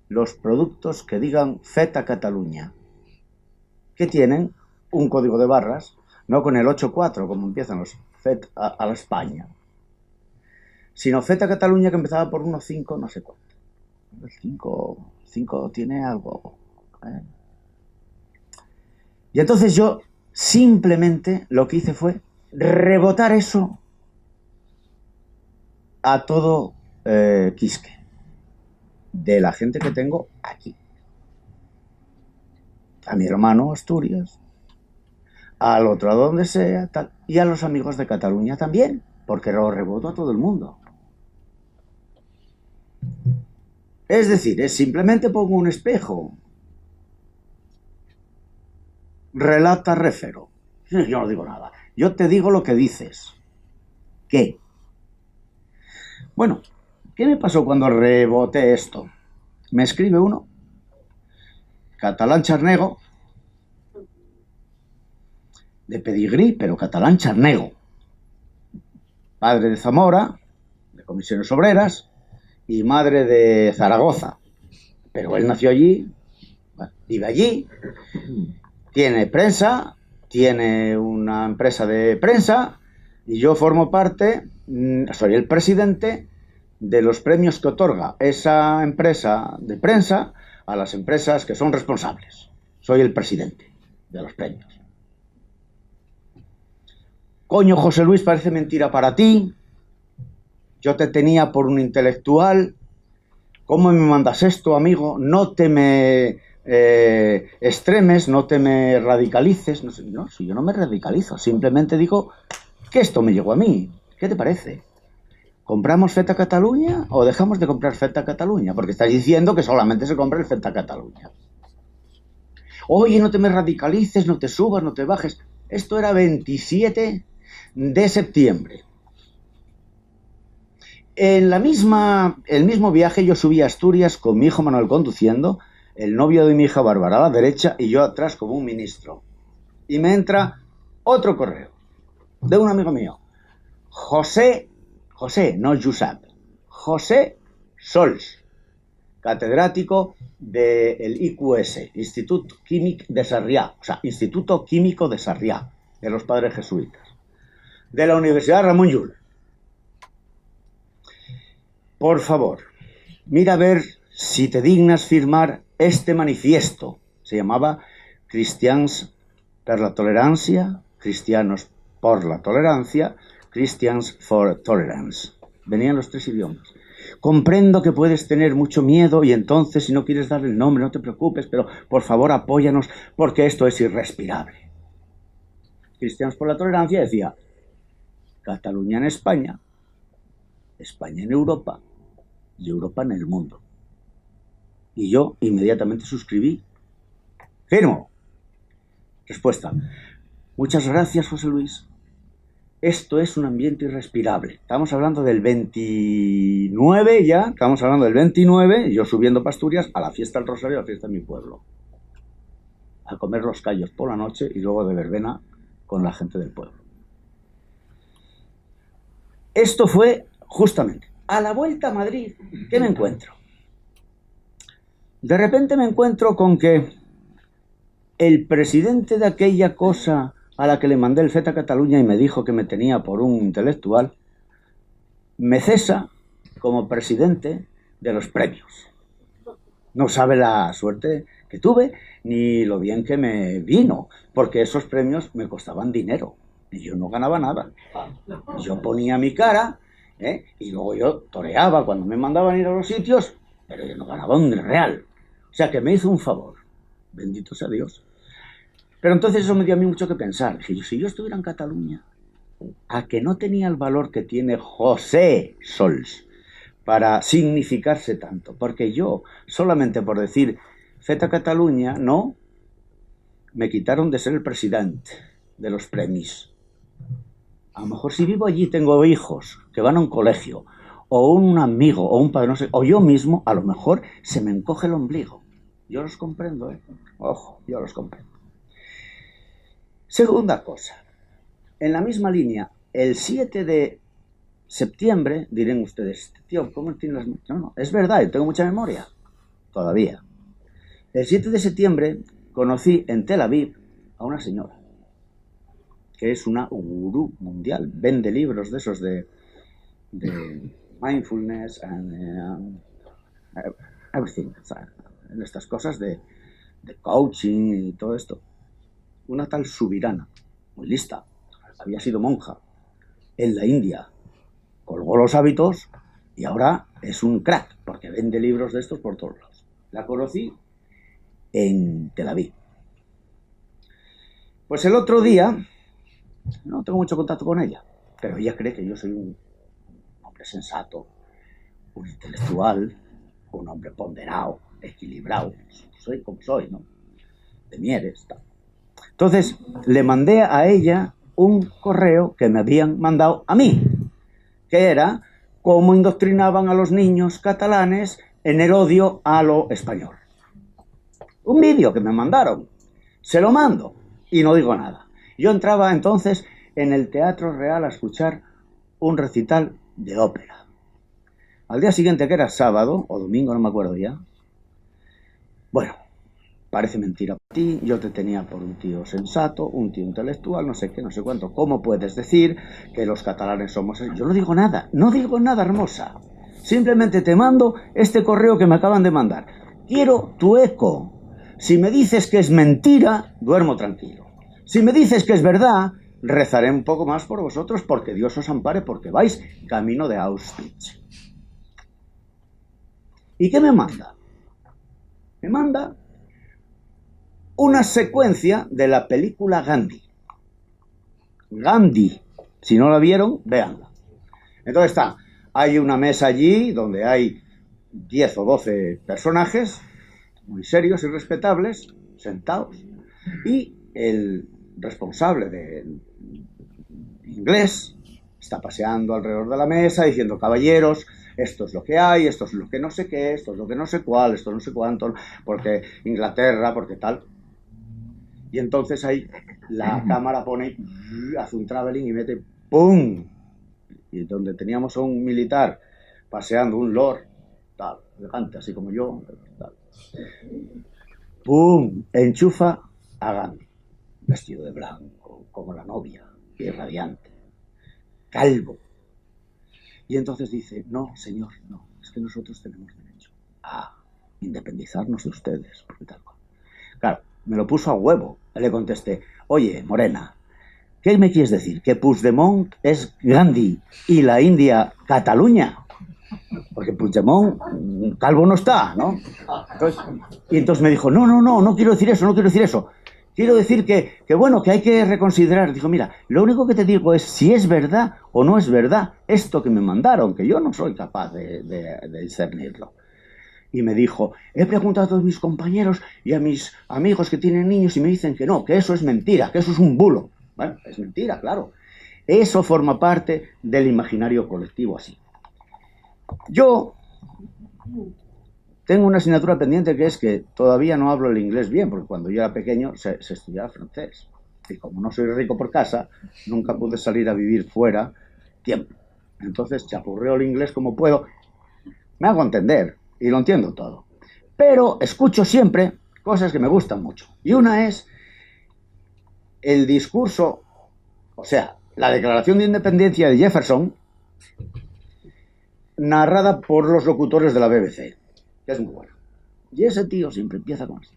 los productos que digan Feta Cataluña, que tienen un código de barras, no con el 84 como empiezan los FET a la España, sino Feta Cataluña que empezaba por 1.5 no sé cuánto. El 5 tiene algo. Y entonces yo simplemente lo que hice fue rebotar eso a todo quisque de la gente que tengo aquí. A mi hermano Asturias, al otro a donde sea, tal, y a los amigos de Cataluña también, porque lo reboto a todo el mundo. Es decir, es simplemente pongo un espejo. Relata refero. Yo no digo nada. Yo te digo lo que dices. ¿Qué? Bueno, ¿qué me pasó cuando reboté esto? Me escribe uno, catalán charnego, de pedigrí, pero catalán charnego, padre de Zamora, de Comisiones Obreras, y madre de Zaragoza. Pero él nació allí, vive allí, tiene prensa, tiene una empresa de prensa, y yo formo parte, soy el presidente de los premios que otorga esa empresa de prensa a las empresas que son responsables. Soy el presidente de los premios. Coño, José Luis, parece mentira para ti. Yo te tenía por un intelectual. ¿Cómo me mandas esto, amigo? No te me extremes, no te me radicalices. No, si yo no me radicalizo, simplemente digo que esto me llegó a mí. ¿Qué te parece? ¿Compramos Feta Catalunya o dejamos de comprar Feta Catalunya? Porque estás diciendo que solamente se compra el Feta Catalunya. Oye, no te me radicalices, no te subas, no te bajes. Esto era 27 de septiembre. En el mismo viaje yo subí a Asturias con mi hijo Manuel conduciendo, el novio de mi hija Bárbara a la derecha y yo atrás como un ministro. Y me entra otro correo de un amigo mío, José, no Josep, José Sols, catedrático del IQS, Instituto Químic de Sarriá, o sea, Instituto Químico de Sarriá, de los Padres Jesuitas, de la Universidad Ramon Llull. Por favor, mira a ver si te dignas firmar este manifiesto. Se llamaba Cristians per la Tolerancia, Cristianos por la Tolerancia, Christians for Tolerance. Venían los 3 idiomas. Comprendo que puedes tener mucho miedo y entonces, si no quieres darle el nombre, no te preocupes, pero por favor apóyanos porque esto es irrespirable. Cristianos por la Tolerancia decía Cataluña en España, España en Europa y Europa en el mundo. Y yo inmediatamente suscribí. Firmo. Respuesta. Muchas gracias, José Luis. Esto es un ambiente irrespirable. Estamos hablando del 29 ya, estamos hablando del 29, yo subiendo para Asturias a la fiesta del Rosario, a la fiesta de mi pueblo. A comer los callos por la noche y luego de verbena con la gente del pueblo. Esto fue justamente a la vuelta a Madrid. ¿Qué me encuentro? De repente me encuentro con que el presidente de aquella cosa a la que le mandé el Feta Catalunya y me dijo que me tenía por un intelectual, me cesa como presidente de los premios. No sabe la suerte que tuve ni lo bien que me vino, porque esos premios me costaban dinero y yo no ganaba nada. Yo ponía mi cara, y luego yo toreaba cuando me mandaban ir a los sitios, pero yo no ganaba un real. O sea que me hizo un favor. Bendito sea Dios. Pero entonces eso me dio a mí mucho que pensar. Dije, si yo estuviera en Cataluña, a que no tenía el valor que tiene José Sols para significarse tanto. Porque yo, solamente por decir Feta Catalunya, no, me quitaron de ser el presidente de los premios. A lo mejor si vivo allí tengo hijos que van a un colegio, o un amigo, o un padre, no sé, o yo mismo, a lo mejor se me encoge el ombligo. Yo los comprendo, Ojo, yo los comprendo. Segunda cosa, en la misma línea, el 7 de septiembre, dirán ustedes, tío, ¿cómo tienes las...? No, es verdad, yo tengo mucha memoria, todavía. El 7 de septiembre conocí en Tel Aviv a una señora, que es una gurú mundial, vende libros de esos de mindfulness and everything, o sea, estas cosas de coaching y todo esto. Una tal Subirana, muy lista, había sido monja en la India, colgó los hábitos y ahora es un crack, porque vende libros de estos por todos lados. La conocí en Tel Aviv. Pues el otro día, no tengo mucho contacto con ella, pero ella cree que yo soy un hombre sensato, un intelectual, un hombre ponderado, equilibrado. Soy como soy, ¿no? De Mieres, tal. Entonces, le mandé a ella un correo que me habían mandado a mí, que era cómo indoctrinaban a los niños catalanes en el odio a lo español. Un vídeo que me mandaron. Se lo mando y no digo nada. Yo entraba entonces en el Teatro Real a escuchar un recital de ópera. Al día siguiente, que era sábado o domingo, no me acuerdo ya. Bueno, parece mentira para ti, yo te tenía por un tío sensato, un tío intelectual, no sé qué, no sé cuánto. ¿Cómo puedes decir que los catalanes somos...? Yo no digo nada, hermosa. Simplemente te mando este correo que me acaban de mandar. Quiero tu eco. Si me dices que es mentira, duermo tranquilo. Si me dices que es verdad, rezaré un poco más por vosotros porque Dios os ampare porque vais camino de Auschwitz. ¿Y qué me manda? Me manda una secuencia de la película Gandhi. Gandhi. Si no la vieron, véanla. Entonces hay una mesa allí donde hay 10 o 12 personajes muy serios y respetables, sentados, y el responsable de inglés está paseando alrededor de la mesa diciendo: caballeros, esto es lo que hay, esto es lo que no sé qué, esto es lo que no sé cuál, esto no sé cuánto, porque Inglaterra, porque tal. Y entonces ahí la cámara hace un traveling y mete ¡pum! Y donde teníamos a un militar paseando, un lord, tal, elegante, así como yo, tal. ¡Pum! Enchufa a Gandhi, vestido de blanco, como la novia, y radiante, calvo. Y entonces dice: no, señor, no, es que nosotros tenemos derecho a independizarnos de ustedes, porque tal cual. Claro, me lo puso a huevo. Le contesté: oye, Morena, ¿qué me quieres decir? ¿Que Puigdemont es Gandhi y la India Cataluña? Porque Puigdemont calvo no está, ¿no? Entonces me dijo: no quiero decir eso, no quiero decir eso. Quiero decir que bueno, que hay que reconsiderar. Dijo: mira, lo único que te digo es si es verdad o no es verdad esto que me mandaron, que yo no soy capaz de discernirlo. Y me dijo: he preguntado a todos mis compañeros y a mis amigos que tienen niños y me dicen que no, que eso es mentira, que eso es un bulo. Bueno, es mentira, claro. Eso forma parte del imaginario colectivo así. Yo tengo una asignatura pendiente que es que todavía no hablo el inglés bien, porque cuando yo era pequeño se estudiaba francés. Y como no soy rico por casa, nunca pude salir a vivir fuera tiempo. Entonces chapurreo el inglés como puedo. Me hago entender y lo entiendo todo. Pero escucho siempre cosas que me gustan mucho. Y una es el discurso, o sea, la Declaración de Independencia de Jefferson, narrada por los locutores de la BBC, que es muy bueno. Y ese tío siempre empieza con así: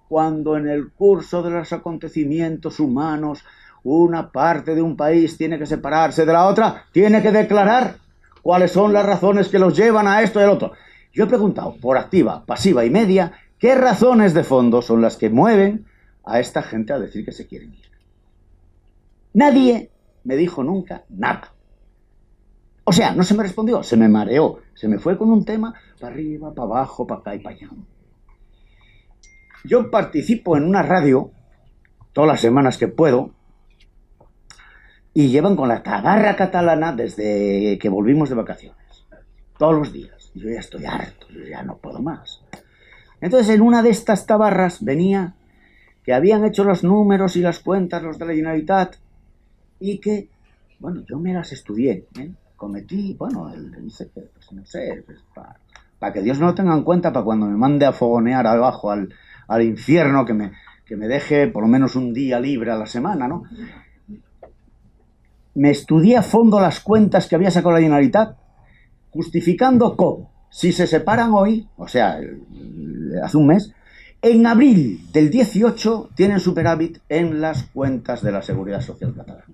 cuando en el curso de los acontecimientos humanos una parte de un país tiene que separarse de la otra, tiene que declarar cuáles son las razones que los llevan a esto y al otro. Yo he preguntado, por activa, pasiva y media, qué razones de fondo son las que mueven a esta gente a decir que se quieren ir. Nadie me dijo nunca nada. O sea, no se me respondió, se me mareó, se me fue con un tema para arriba, para abajo, para acá y para allá. Yo participo en una radio todas las semanas que puedo y llevan con la tabarra catalana desde que volvimos de vacaciones, todos los días. Y yo ya estoy harto, yo ya no puedo más. Entonces, en una de estas tabarras venía que habían hecho los números y las cuentas los de la Generalitat y que, bueno, yo me las estudié, cometí, bueno, dice que, pues, no sé, pues, para que Dios no lo tenga en cuenta, para cuando me mande a fogonear abajo al infierno, que me deje por lo menos un día libre a la semana, ¿no? Me estudié a fondo las cuentas que había sacado la Generalitat, justificando cómo, si se separan hoy, o sea, hace un mes, en abril del 18 tienen superávit en las cuentas de la Seguridad Social catalana.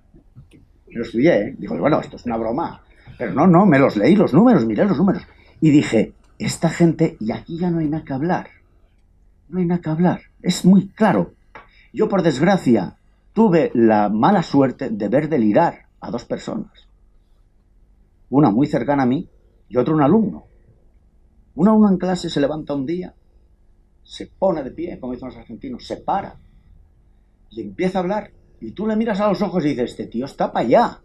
Me lo estudié, Digo, bueno, esto es una broma. Pero no, me los leí los números, miré los números. Y dije, esta gente, y aquí ya no hay nada que hablar. No hay nada que hablar. Es muy claro. Yo, por desgracia, tuve la mala suerte de ver delirar a dos personas. Una muy cercana a mí y otro un alumno. Uno en clase se levanta un día, se pone de pie, como dicen los argentinos, se para y empieza a hablar. Y tú le miras a los ojos y dices, este tío está para allá.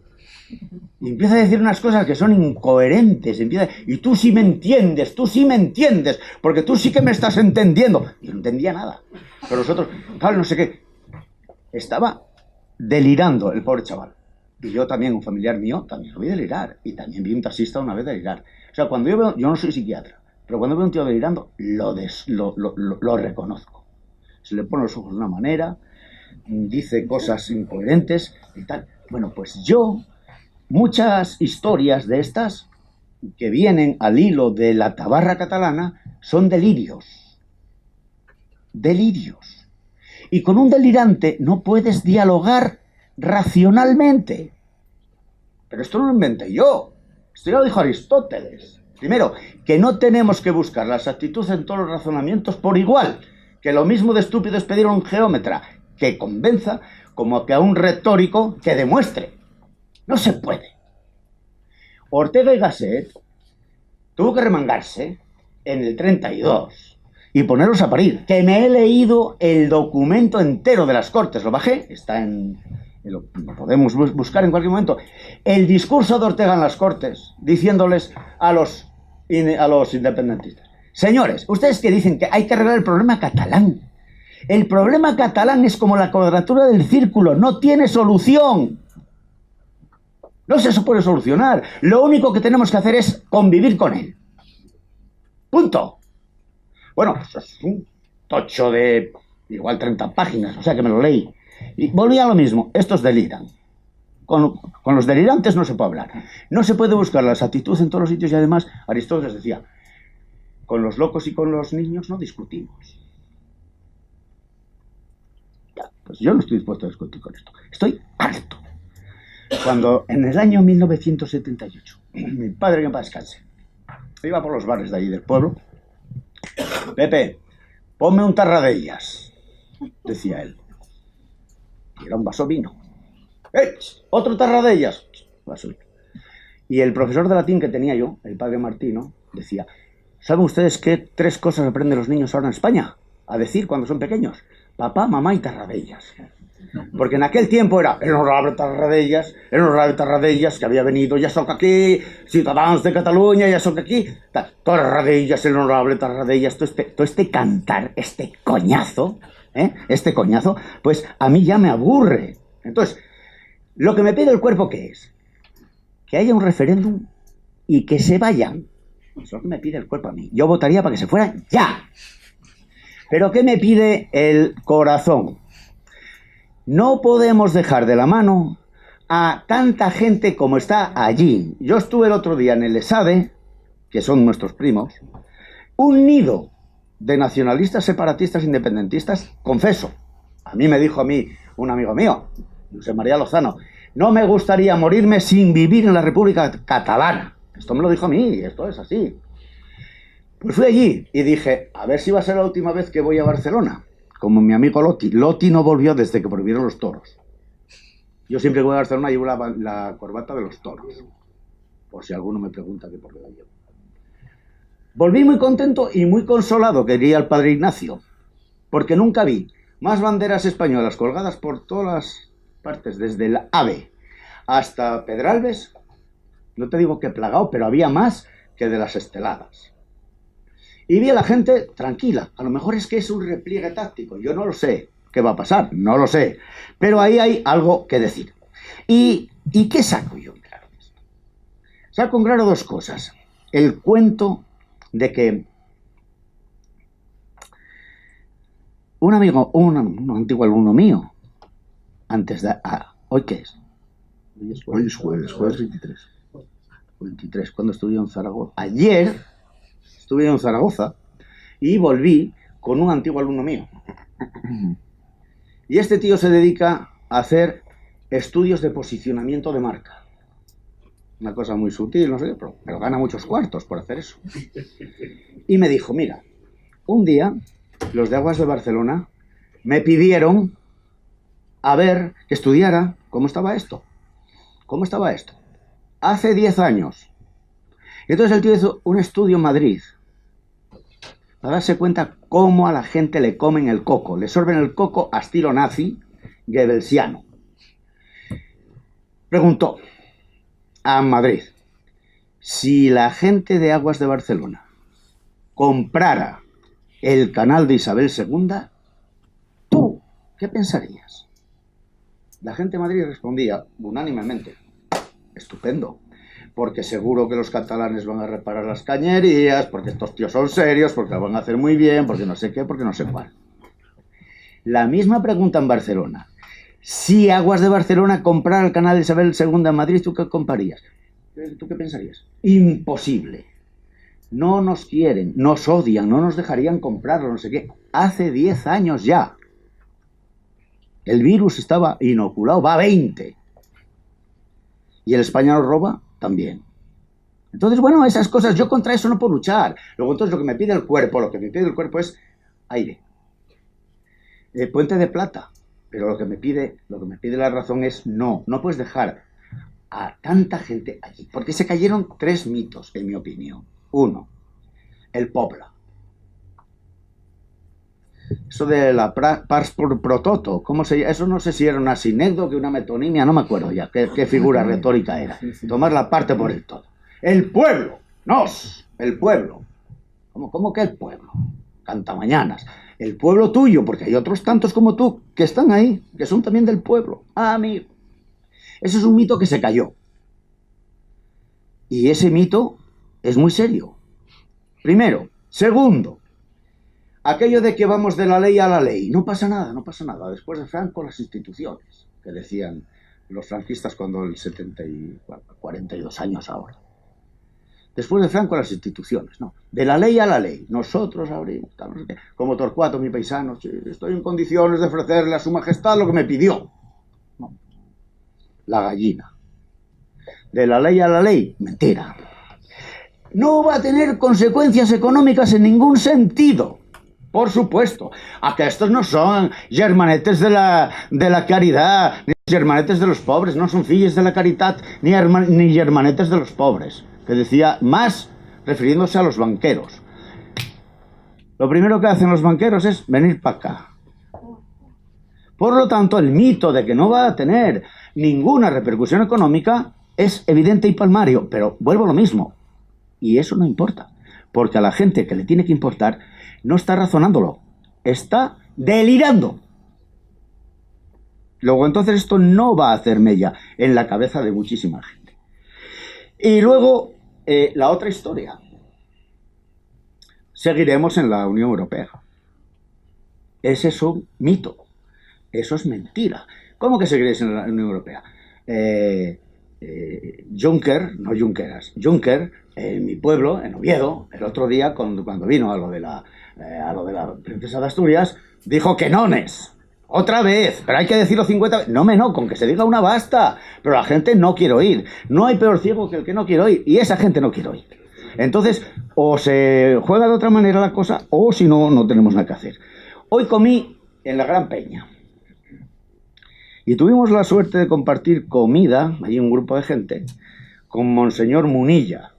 Y empieza a decir unas cosas que son incoherentes. Y tú sí me entiendes, porque tú sí que me estás entendiendo. Y no entendía nada. Pero nosotros, claro, no sé qué. Estaba delirando el pobre chaval. Y yo también, un familiar mío, también lo vi delirar. Y también vi un taxista una vez delirar. O sea, cuando yo no soy psiquiatra, pero cuando veo un tío delirando, lo reconozco. Se le ponen los ojos de una manera, dice cosas incoherentes y tal. Bueno, pues yo, muchas historias de estas que vienen al hilo de la tabarra catalana son delirios. Delirios. Y con un delirante no puedes dialogar racionalmente. Pero esto no lo inventé yo. Esto ya lo dijo Aristóteles. Primero, que no tenemos que buscar la exactitud en todos los razonamientos por igual. Que lo mismo de estúpido es pedir a un geómetra que convenza como que a un retórico que demuestre. No se puede. Ortega y Gasset tuvo que remangarse en el 32 y ponerlos a parir. Que me he leído el documento entero de las Cortes. Lo bajé, está lo podemos buscar en cualquier momento. El discurso de Ortega en las Cortes, diciéndoles a los independentistas: señores, ustedes que dicen que hay que arreglar el problema catalán. El problema catalán es como la cuadratura del círculo, no tiene solución. No se puede solucionar. Lo único que tenemos que hacer es convivir con él. Punto. Bueno, pues es un tocho de igual 30 páginas, o sea que me lo leí. Y volví a lo mismo, estos deliran. Con los delirantes no se puede hablar. No se puede buscar la exactitud en todos los sitios y además Aristóteles decía: con los locos y con los niños no discutimos. Ya, pues yo no estoy dispuesto a discutir con esto. Estoy harto. Cuando en el año 1978, mi padre, que en paz descanse, iba por los bares de ahí del pueblo: Pepe, ponme un tarradellas, decía él. Y era un vaso vino. Otro tarradellas, vaso vino. Y el profesor de latín que tenía yo, el padre Martino, decía: ¿saben ustedes qué 3 cosas aprenden los niños ahora en España a decir cuando son pequeños? Papá, mamá y tarradellas. Porque en aquel tiempo era el honorable Tarradellas, que había venido, ya son aquí, ciudadanos de Cataluña, ya son aquí, Tarradellas, el honorable Tarradellas, todo este cantar, este coñazo, pues a mí ya me aburre. Entonces, lo que me pide el cuerpo, ¿qué es? Que haya un referéndum y que se vayan. Eso es lo que me pide el cuerpo a mí. Yo votaría para que se fueran ya. Pero ¿qué me pide el corazón? No podemos dejar de la mano a tanta gente como está allí. Yo estuve el otro día en el ESADE, que son nuestros primos, un nido de nacionalistas, separatistas, independentistas, confeso. A mí me dijo un amigo mío, José María Lozano: no me gustaría morirme sin vivir en la República Catalana. Esto me lo dijo a mí, esto es así. Pues fui allí y dije: a ver si va a ser la última vez que voy a Barcelona. Como mi amigo Loti. Loti no volvió desde que prohibieron los toros. Yo siempre que voy a Barcelona llevo la corbata de los toros. Por si alguno me pregunta qué por qué la llevo. Volví muy contento y muy consolado, que diría el padre Ignacio, porque nunca vi más banderas españolas colgadas por todas las partes, desde el AVE hasta Pedralbes. No te digo que plagado, pero había más que de las esteladas. Y vi a la gente tranquila. A lo mejor es que es un repliegue táctico. Yo no lo sé qué va a pasar, no lo sé. Pero ahí hay algo que decir. ¿Y qué saco yo en claro? Saco en claro 2 cosas. El cuento de que un amigo, un antiguo alumno mío, antes de... ¿hoy qué es? Hoy es jueves 23. 23, cuando estuve en Zaragoza. Ayer estuve en Zaragoza y volví con un antiguo alumno mío. Y este tío se dedica a hacer estudios de posicionamiento de marca. Una cosa muy sutil, no sé, pero gana muchos cuartos por hacer eso. Y me dijo: mira, un día los de Aguas de Barcelona me pidieron a ver, que estudiara cómo estaba esto. ¿Cómo estaba esto? Hace 10 años. Entonces el tío hizo un estudio en Madrid para darse cuenta cómo a la gente le comen el coco, le sorben el coco a estilo nazi, goebbelsiano. Preguntó a Madrid: si la gente de Aguas de Barcelona comprara el canal de Isabel II, ¿tú qué pensarías? La gente de Madrid respondía unánimemente: estupendo, porque seguro que los catalanes van a reparar las cañerías, porque estos tíos son serios, porque lo van a hacer muy bien, porque no sé qué, porque no sé cuál. La misma pregunta en Barcelona: si Aguas de Barcelona comprara el canal de Isabel II en Madrid, ¿tú qué comprarías? ¿Tú qué pensarías? Imposible. No nos quieren, nos odian, no nos dejarían comprarlo, no sé qué. Hace 10 años ya. El virus estaba inoculado, va a 20. Y el español roba también. Entonces, bueno, esas cosas, yo contra eso no puedo luchar. Luego, entonces, lo que me pide el cuerpo es aire. Puente de plata. Pero lo que me pide la razón es no puedes dejar a tanta gente allí. Porque se cayeron 3 mitos, en mi opinión. 1, el Pobla. Eso de la pars pro toto, ¿cómo se llama? Eso no sé si era una sinécdoque, una metonimia, no me acuerdo ya qué figura retórica era. Tomar la parte por el todo. El pueblo, el pueblo. ¿Cómo que el pueblo? Cantamañanas. El pueblo tuyo, porque hay otros tantos como tú que están ahí, que son también del pueblo. Ah, amigo. Ese es un mito que se cayó. Y ese mito es muy serio. Primero. Segundo, aquello de que vamos de la ley a la ley. No pasa nada. Después de Franco, las instituciones, que decían los franquistas cuando el 42 años ahora. Después de Franco, las instituciones, ¿no? De la ley a la ley. Nosotros abrimos, no sé qué. Como Torcuato, mi paisano, estoy en condiciones de ofrecerle a su majestad lo que me pidió. No. La gallina. De la ley a la ley, mentira. No va a tener consecuencias económicas en ningún sentido. Por supuesto. A que estos no son germanetes de la caridad, ni germanetes de los pobres, no son filles de la caridad, ni germanetes de los pobres. Que decía más refiriéndose a los banqueros. Lo primero que hacen los banqueros es venir para acá. Por lo tanto, el mito de que no va a tener ninguna repercusión económica es evidente y palmario, pero vuelvo a lo mismo. Y eso no importa, porque a la gente que le tiene que importar no está razonándolo, está delirando. Luego, entonces, esto no va a hacer mella en la cabeza de muchísima gente. Y luego, la otra historia. Seguiremos en la Unión Europea. Ese es un mito. Eso es mentira. ¿Cómo que seguiréis en la Unión Europea? Juncker, no Junqueras, Juncker, en mi pueblo, en Oviedo, el otro día, cuando vino a lo de la princesa de Asturias, dijo que nones. Otra vez, pero hay que decirlo 50 veces. No, con que se diga una basta. Pero la gente no quiere oír. No hay peor ciego que el que no quiere oír. Y esa gente no quiere oír. Entonces, o se juega de otra manera la cosa, o si no, no tenemos nada que hacer. Hoy comí en la Gran Peña. Y tuvimos la suerte de compartir comida, allí un grupo de gente, con Monseñor Munilla,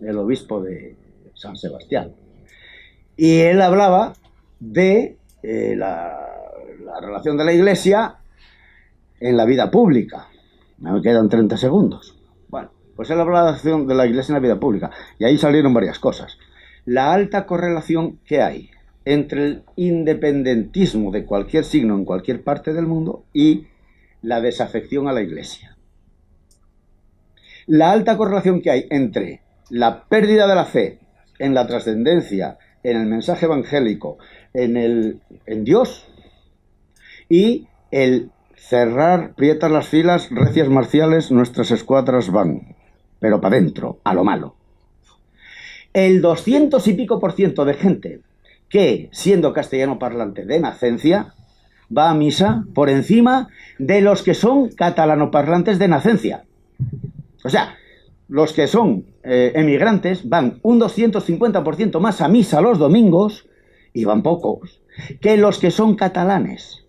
el obispo de San Sebastián. Y él hablaba de la relación de la Iglesia en la vida pública. Me quedan 30 segundos. Bueno, pues él hablaba de la Iglesia en la vida pública. Y ahí salieron varias cosas. La alta correlación que hay entre el independentismo de cualquier signo en cualquier parte del mundo y la desafección a la Iglesia. La alta correlación que hay entre la pérdida de la fe en la trascendencia, en el mensaje evangélico, en Dios, y el cerrar prietas las filas, recias marciales, nuestras escuadras van, pero para adentro, a lo malo. El 200 y pico % de gente que, siendo castellano parlante de nacencia, va a misa por encima de los que son catalano parlantes de nacencia. O sea, los que son emigrantes van un 250% más a misa los domingos, y van pocos, que los que son catalanes.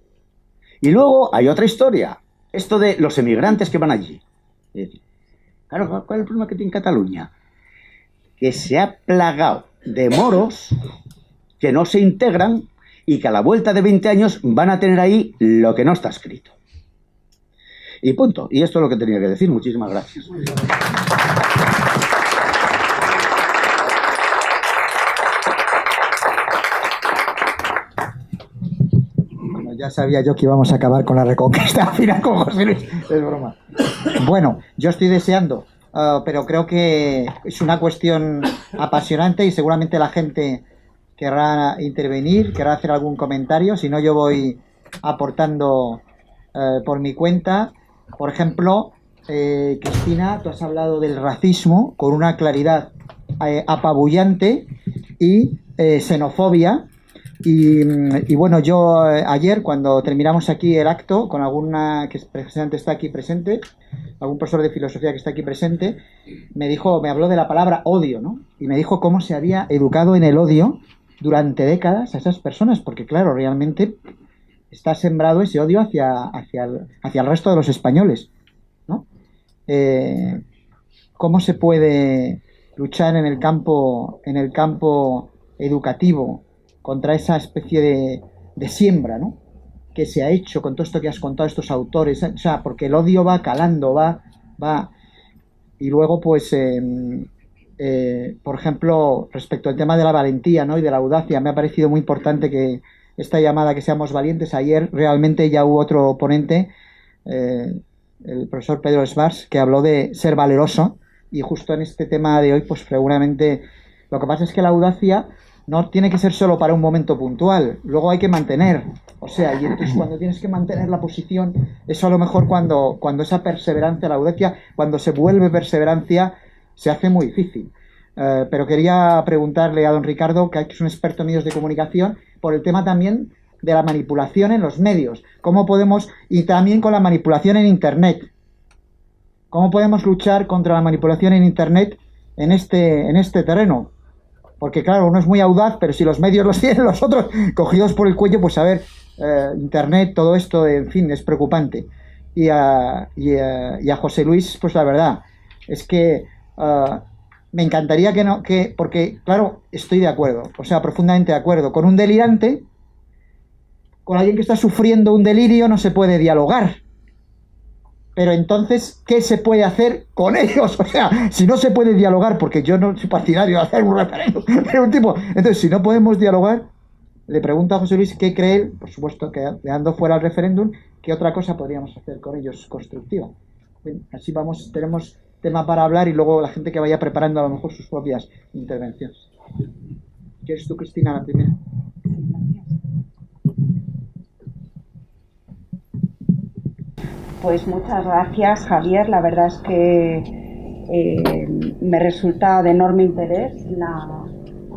Y luego hay otra historia, esto de los emigrantes que van allí. Claro, ¿cuál es el problema que tiene Cataluña? Que se ha plagado de moros que no se integran y que a la vuelta de 20 años van a tener ahí lo que no está escrito. Y punto. Y esto es lo que tenía que decir. Muchísimas gracias. Bueno, ya sabía yo que íbamos a acabar con la Reconquista al final con José Luis. Es broma. Bueno, yo estoy deseando, pero creo que es una cuestión apasionante y seguramente la gente querrá intervenir, querrá hacer algún comentario. Si no, yo voy aportando por mi cuenta. Por ejemplo, Cristina, tú has hablado del racismo con una claridad apabullante y xenofobia. Y bueno, yo ayer cuando terminamos aquí el acto con alguna que precisamente está aquí presente, algún profesor de filosofía que está aquí presente, me habló de la palabra odio, ¿no? Y me dijo cómo se había educado en el odio durante décadas a esas personas, porque claro, realmente está sembrado ese odio hacia el resto de los españoles, ¿no? ¿Cómo se puede luchar en el campo educativo contra esa especie de siembra, ¿no?, que se ha hecho con todo esto que has contado, estos autores? O sea, porque el odio va calando, va. Y luego, pues, por ejemplo, respecto al tema de la valentía, ¿no?, y de la audacia, me ha parecido muy importante que esta llamada que seamos valientes. Ayer realmente ya hubo otro ponente, el profesor Pedro Svars, que habló de ser valeroso, y justo en este tema de hoy, pues seguramente lo que pasa es que la audacia no tiene que ser solo para un momento puntual, luego hay que mantener, o sea, y entonces cuando tienes que mantener la posición, eso a lo mejor cuando esa perseverancia, la audacia, cuando se vuelve perseverancia, se hace muy difícil. Pero quería preguntarle a don Ricardo, que es un experto en medios de comunicación, por el tema también de la manipulación en los medios, cómo podemos, y también con la manipulación en Internet, cómo podemos luchar contra la manipulación en Internet en este terreno. Porque claro, uno es muy audaz, pero si los medios los tienen los otros cogidos por el cuello, pues a ver, Internet, todo esto, en fin, es preocupante. Y a José Luis, pues la verdad, es que me encantaría porque claro, estoy de acuerdo, o sea, profundamente de acuerdo, con un delirante, con alguien que está sufriendo un delirio no se puede dialogar. Pero entonces, ¿qué se puede hacer con ellos? O sea, si no se puede dialogar, porque yo no soy partidario de hacer un referéndum, pero un tipo, entonces si no podemos dialogar, le pregunto a José Luis qué cree él, por supuesto que dejando fuera el referéndum, qué otra cosa podríamos hacer con ellos constructiva. Bien, así vamos, tenemos tema para hablar y luego la gente que vaya preparando a lo mejor sus propias intervenciones. ¿Quieres tú, Cristina, la primera? Pues muchas gracias, Javier. La verdad es que me resulta de enorme interés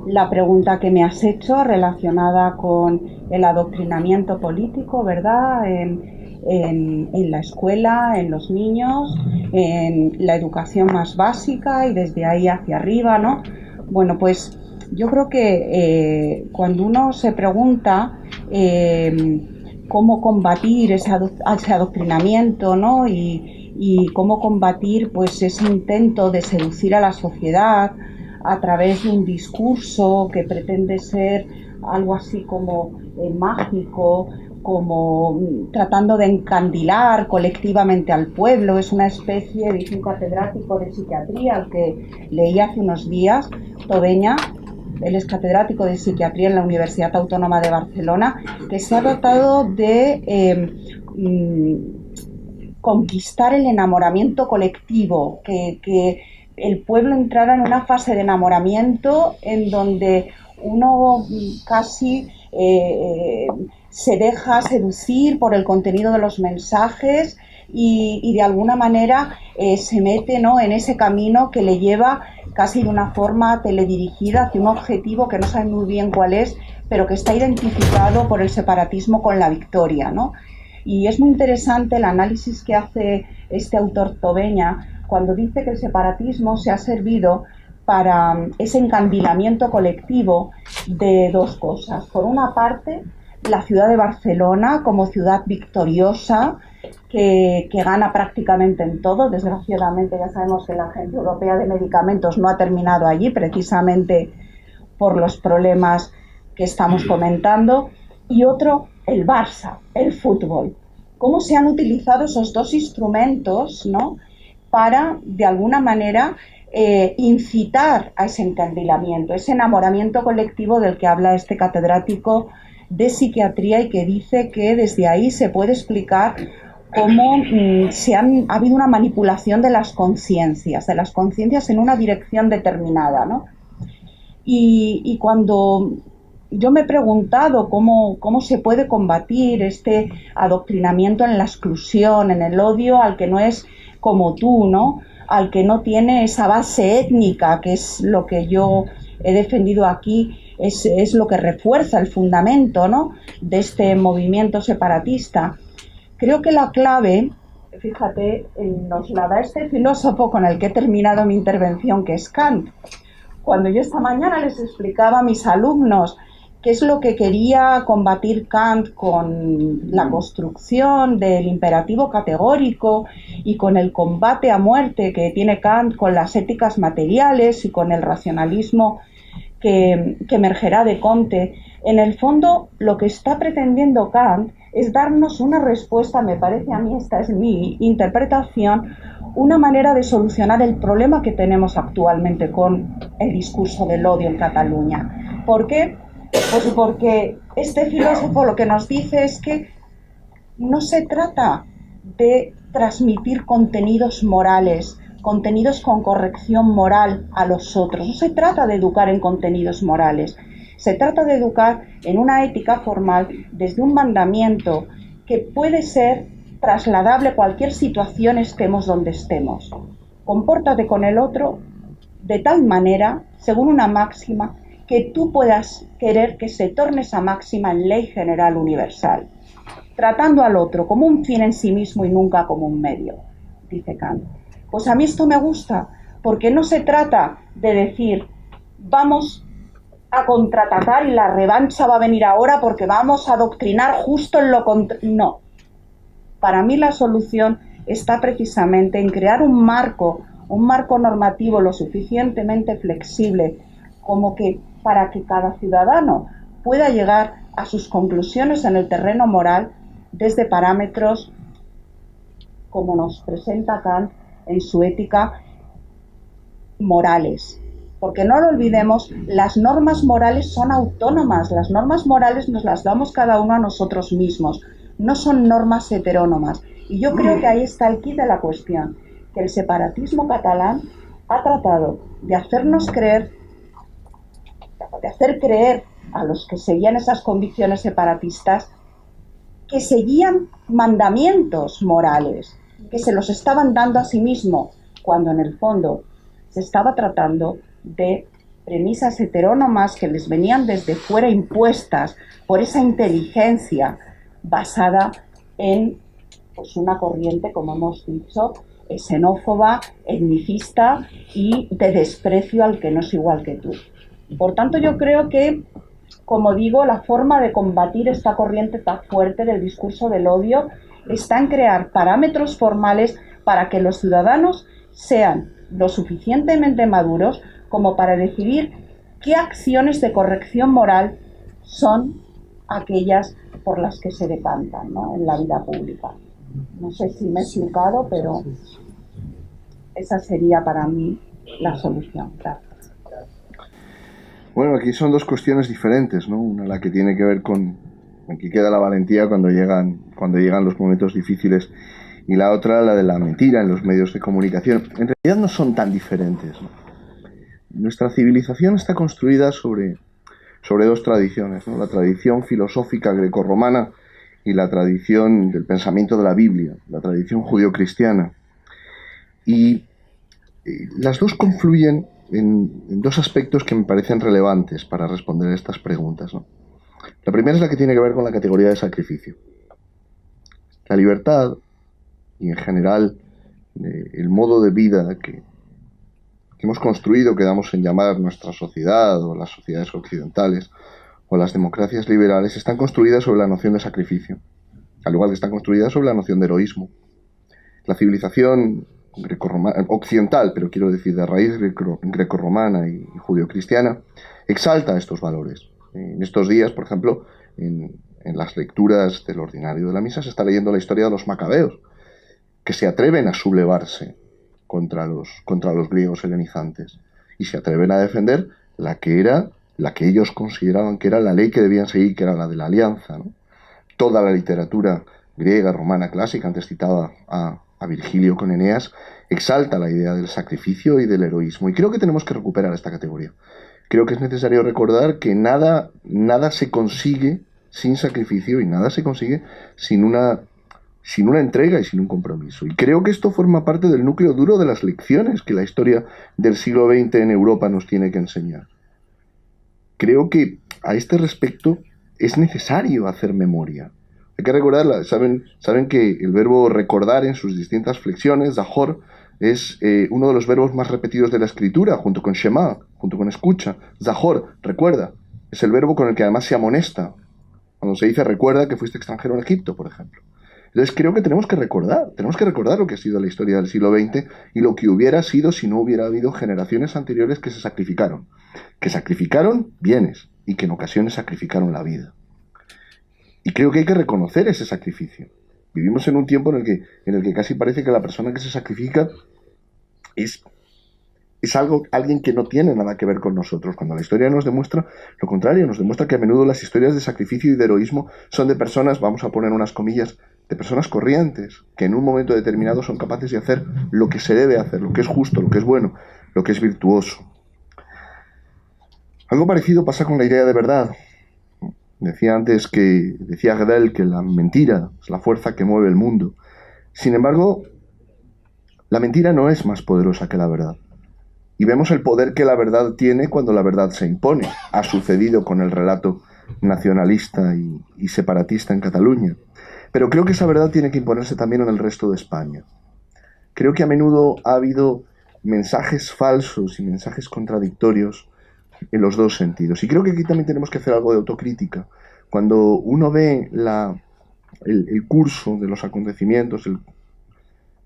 la pregunta que me has hecho relacionada con el adoctrinamiento político, ¿verdad?, en la escuela, en los niños, en la educación más básica y desde ahí hacia arriba, ¿no? Bueno, pues yo creo que cuando uno se pregunta cómo combatir ese adoctrinamiento, ¿no?, y cómo combatir pues ese intento de seducir a la sociedad a través de un discurso que pretende ser algo así como mágico, como tratando de encandilar colectivamente al pueblo. Es una especie, dice un catedrático de psiquiatría al que leí hace unos días, Tobeña. Él es catedrático de psiquiatría en la Universidad Autónoma de Barcelona, que se ha tratado de conquistar el enamoramiento colectivo, que el pueblo entrara en una fase de enamoramiento en donde uno casi se deja seducir por el contenido de los mensajes y de alguna manera se mete, ¿no?, en ese camino que le lleva casi de una forma teledirigida hacia un objetivo que no sabe muy bien cuál es, pero que está identificado por el separatismo con la victoria, ¿no? Y es muy interesante el análisis que hace este autor Tobeña cuando dice que el separatismo se ha servido para ese encandilamiento colectivo de dos cosas. Por una parte, la ciudad de Barcelona como ciudad victoriosa que gana prácticamente en todo. Desgraciadamente ya sabemos que la Agencia Europea de Medicamentos no ha terminado allí precisamente por los problemas que estamos comentando. Y otro, el Barça, el fútbol. Cómo se han utilizado esos dos instrumentos, ¿no?, para de alguna manera incitar a ese encandilamiento, ese enamoramiento colectivo del que habla este catedrático de psiquiatría y que dice que desde ahí se puede explicar cómo ha habido una manipulación de las conciencias en una dirección determinada, ¿no? Y cuando yo me he preguntado cómo se puede combatir este adoctrinamiento en la exclusión, en el odio al que no es como tú, ¿no? Al que no tiene esa base étnica, que es lo que yo he defendido aquí, es lo que refuerza el fundamento, ¿no?, de este movimiento separatista. Creo que la clave, fíjate, nos la da este filósofo con el que he terminado mi intervención, que es Kant. Cuando yo esta mañana les explicaba a mis alumnos qué es lo que quería combatir Kant con la construcción del imperativo categórico y con el combate a muerte que tiene Kant con las éticas materiales y con el racionalismo que emergerá de Comte, en el fondo lo que está pretendiendo Kant es darnos una respuesta, me parece a mí, esta es mi interpretación, una manera de solucionar el problema que tenemos actualmente con el discurso del odio en Cataluña. ¿Por qué? Pues porque este filósofo lo que nos dice es que no se trata de transmitir contenidos morales, contenidos con corrección moral a los otros. No se trata de educar en contenidos morales. Se trata de educar en una ética formal desde un mandamiento que puede ser trasladable a cualquier situación, estemos donde estemos. Compórtate con el otro de tal manera, según una máxima, que tú puedas querer que se torne esa máxima en ley general universal, tratando al otro como un fin en sí mismo y nunca como un medio, dice Kant. Pues a mí esto me gusta, porque no se trata de decir vamos a contraatacar y la revancha va a venir ahora porque vamos a adoctrinar justo en lo contrario. No. Para mí la solución está precisamente en crear un marco normativo lo suficientemente flexible como que para que cada ciudadano pueda llegar a sus conclusiones en el terreno moral desde parámetros como nos presenta Kant en su ética morales. Porque no lo olvidemos, las normas morales son autónomas, las normas morales nos las damos cada uno a nosotros mismos, no son normas heterónomas. Y yo creo que ahí está el quid de la cuestión, que el separatismo catalán ha tratado de hacernos creer, de hacer creer a los que seguían esas convicciones separatistas que seguían mandamientos morales, que se los estaban dando a sí mismos, cuando en el fondo se estaba tratando de premisas heterónomas que les venían desde fuera impuestas por esa inteligencia basada en pues, una corriente, como hemos dicho, xenófoba, etnicista y de desprecio al que no es igual que tú. Por tanto, yo creo que, como digo, la forma de combatir esta corriente tan fuerte del discurso del odio está en crear parámetros formales para que los ciudadanos sean lo suficientemente maduros como para decidir qué acciones de corrección moral son aquellas por las que se decantan, ¿no?, en la vida pública. No sé si me he explicado, pero esa sería para mí la solución. Gracias. Bueno, aquí son dos cuestiones diferentes, ¿no? Una la que tiene que ver con aquí queda la valentía cuando llegan los momentos difíciles, y la otra la de la mentira en los medios de comunicación. En realidad no son tan diferentes, ¿no? Nuestra civilización está construida sobre dos tradiciones, ¿no? La tradición filosófica grecorromana y la tradición del pensamiento de la Biblia, la tradición judio-cristiana. Y las dos confluyen en dos aspectos que me parecen relevantes para responder a estas preguntas, ¿no? La primera es la que tiene que ver con la categoría de sacrificio. La libertad y en general el modo de vida que hemos construido, que damos en llamar nuestra sociedad o las sociedades occidentales o las democracias liberales, están construidas sobre la noción de sacrificio, al igual que están construidas sobre la noción de heroísmo. La civilización occidental, pero quiero decir de raíz grecorromana y judio-cristiana, exalta estos valores. En estos días, por ejemplo, en las lecturas del ordinario de la misa se está leyendo la historia de los macabeos, que se atreven a sublevarse contra los griegos helenizantes y se atreven a defender la que ellos consideraban que era la ley que debían seguir, que era la de la alianza, ¿no? Toda la literatura griega, romana, clásica, antes citaba a Virgilio con Eneas, exalta la idea del sacrificio y del heroísmo, y creo que tenemos que recuperar esta categoría. Creo que es necesario recordar que nada se consigue sin sacrificio y nada se consigue sin sin una entrega y sin un compromiso. Y creo que esto forma parte del núcleo duro de las lecciones que la historia del siglo XX en Europa nos tiene que enseñar. Creo que a este respecto es necesario hacer memoria. Hay que recordarla. Saben que el verbo recordar en sus distintas flexiones, zahor, es uno de los verbos más repetidos de la escritura, junto con shema, junto con escucha. Zahor, recuerda, es el verbo con el que además se amonesta. Cuando se dice recuerda que fuiste extranjero en Egipto, por ejemplo. Entonces creo que tenemos que recordar lo que ha sido la historia del siglo XX y lo que hubiera sido si no hubiera habido generaciones anteriores que sacrificaron bienes y que en ocasiones sacrificaron la vida. Y creo que hay que reconocer ese sacrificio. Vivimos en un tiempo en el que casi parece que la persona que se sacrifica es alguien que no tiene nada que ver con nosotros, cuando la historia nos demuestra lo contrario, nos demuestra que a menudo las historias de sacrificio y de heroísmo son de personas, vamos a poner unas comillas, de personas corrientes, que en un momento determinado son capaces de hacer lo que se debe hacer, lo que es justo, lo que es bueno, lo que es virtuoso. Algo parecido pasa con la idea de verdad. Decía Gödel que la mentira es la fuerza que mueve el mundo. Sin embargo, la mentira no es más poderosa que la verdad. Y vemos el poder que la verdad tiene cuando la verdad se impone. Ha sucedido con el relato nacionalista y separatista en Cataluña. Pero creo que esa verdad tiene que imponerse también en el resto de España. Creo que a menudo ha habido mensajes falsos y mensajes contradictorios en los dos sentidos. Y creo que aquí también tenemos que hacer algo de autocrítica. Cuando uno ve el curso de los acontecimientos,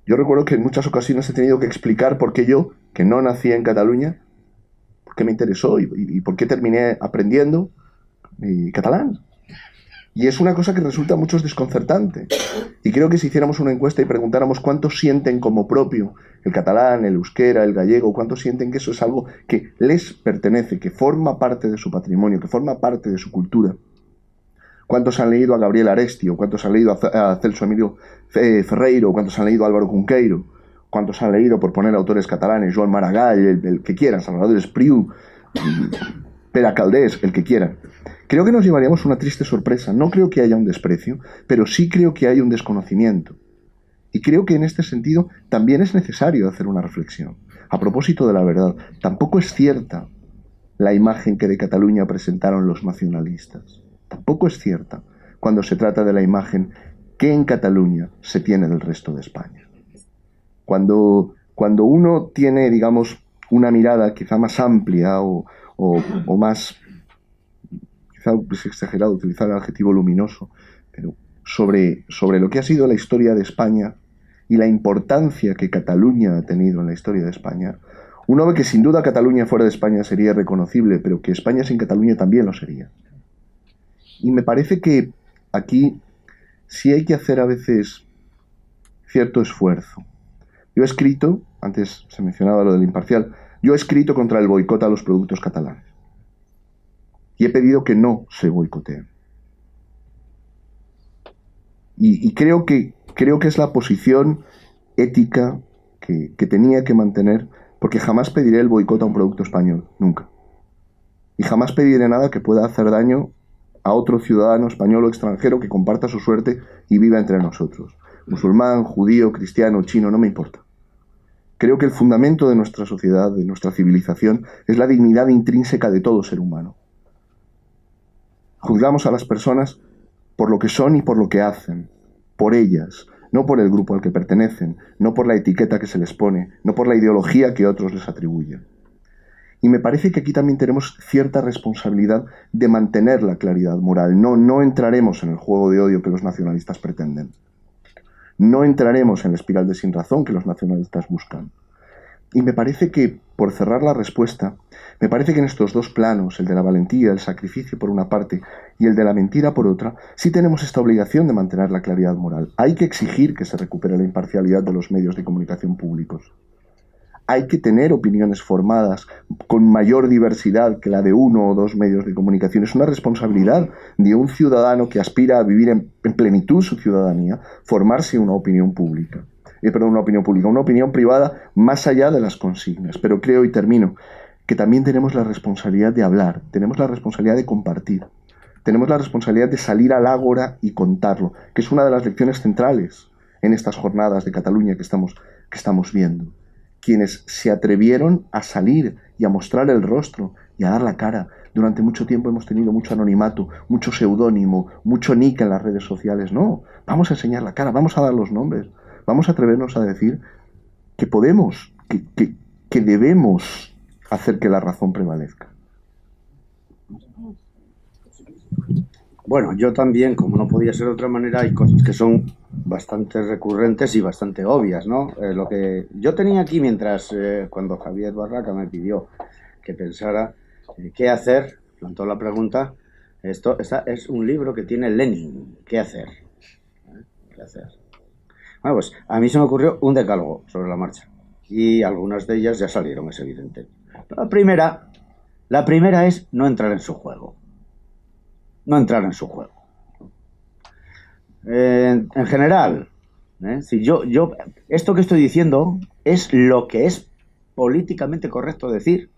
yo recuerdo que en muchas ocasiones he tenido que explicar por qué yo, que no nací en Cataluña, por qué me interesó y por qué terminé aprendiendo catalán. Y es una cosa que resulta a muchos desconcertante. Y creo que si hiciéramos una encuesta y preguntáramos cuántos sienten como propio el catalán, el euskera, el gallego, cuántos sienten que eso es algo que les pertenece, que forma parte de su patrimonio, que forma parte de su cultura. ¿Cuántos han leído a Gabriel Aresti? ¿O cuántos han leído a Celso Emilio Ferreiro? ¿O cuántos han leído a Álvaro Cunqueiro? ¿Cuántos han leído, por poner autores catalanes, Joan Maragall, el que quieran, Salvador Espriu, Pere Caldés, el que quieran? Creo que nos llevaríamos una triste sorpresa. No creo que haya un desprecio, pero sí creo que hay un desconocimiento. Y creo que en este sentido también es necesario hacer una reflexión. A propósito de la verdad, tampoco es cierta la imagen que de Cataluña presentaron los nacionalistas. Tampoco es cierta cuando se trata de la imagen que en Cataluña se tiene del resto de España. Cuando uno tiene, digamos, una mirada quizá más amplia o más, quizá es exagerado utilizar el adjetivo luminoso, pero sobre lo que ha sido la historia de España y la importancia que Cataluña ha tenido en la historia de España, uno ve que sin duda Cataluña fuera de España sería irreconocible, pero que España sin Cataluña también lo sería. Y me parece que aquí sí hay que hacer a veces cierto esfuerzo. Yo he escrito, antes se mencionaba lo del Imparcial, yo he escrito contra el boicot a los productos catalanes. Y he pedido que no se boicoteen. Y creo que es la posición ética que tenía que mantener, porque jamás pediré el boicot a un producto español, nunca. Y jamás pediré nada que pueda hacer daño a otro ciudadano español o extranjero que comparta su suerte y viva entre nosotros. Musulmán, judío, cristiano, chino, no me importa. Creo que el fundamento de nuestra sociedad, de nuestra civilización, es la dignidad intrínseca de todo ser humano. Juzgamos a las personas por lo que son y por lo que hacen, por ellas, no por el grupo al que pertenecen, no por la etiqueta que se les pone, no por la ideología que otros les atribuyen. Y me parece que aquí también tenemos cierta responsabilidad de mantener la claridad moral. No entraremos en el juego de odio que los nacionalistas pretenden. No entraremos en la espiral de sinrazón que los nacionalistas buscan. Y me parece que, por cerrar la respuesta, me parece que en estos dos planos, el de la valentía, el sacrificio por una parte y el de la mentira por otra, sí tenemos esta obligación de mantener la claridad moral. Hay que exigir que se recupere la imparcialidad de los medios de comunicación públicos. Hay que tener opiniones formadas con mayor diversidad que la de uno o dos medios de comunicación. Es una responsabilidad de un ciudadano que aspira a vivir en plenitud su ciudadanía, formarse una opinión pública. Una opinión privada más allá de las consignas. Pero creo, y termino, que también tenemos la responsabilidad de hablar, tenemos la responsabilidad de compartir, tenemos la responsabilidad de salir al ágora y contarlo, que es una de las lecciones centrales en estas jornadas de Cataluña que estamos viendo. Quienes se atrevieron a salir y a mostrar el rostro y a dar la cara. Durante mucho tiempo hemos tenido mucho anonimato, mucho seudónimo, mucho nick en las redes sociales. No, vamos a enseñar la cara, vamos a dar los nombres, vamos a atrevernos a decir que podemos, que debemos hacer que la razón prevalezca. Bueno, yo también, como no podía ser de otra manera, hay cosas que son bastante recurrentes y bastante obvias, ¿no? Lo que yo tenía aquí mientras, cuando Javier Barraca me pidió que pensara qué hacer, plantó la pregunta, esta es un libro que tiene Lenin, ¿qué hacer? ¿Qué hacer? Bueno, pues a mí se me ocurrió un decálogo sobre la marcha y algunas de ellas ya salieron, es evidente. La primera es no entrar en su juego. No entrar en su juego. En general, si yo esto que estoy diciendo es lo que es políticamente correcto decir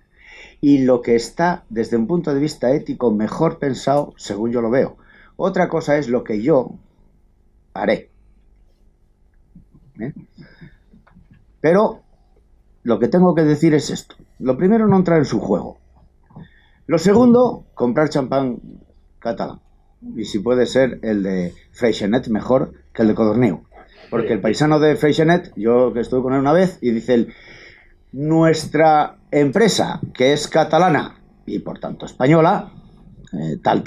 y lo que está desde un punto de vista ético mejor pensado según yo lo veo. Otra cosa es lo que yo haré. Pero lo que tengo que decir es esto. Lo primero, no entrar en su juego. Lo segundo, comprar champán catalán. Y si puede ser el de Freixenet mejor que el de Codorniu. Porque el paisano de Freixenet, yo que estuve con él una vez, y dice él, nuestra empresa, que es catalana y por tanto española, tal.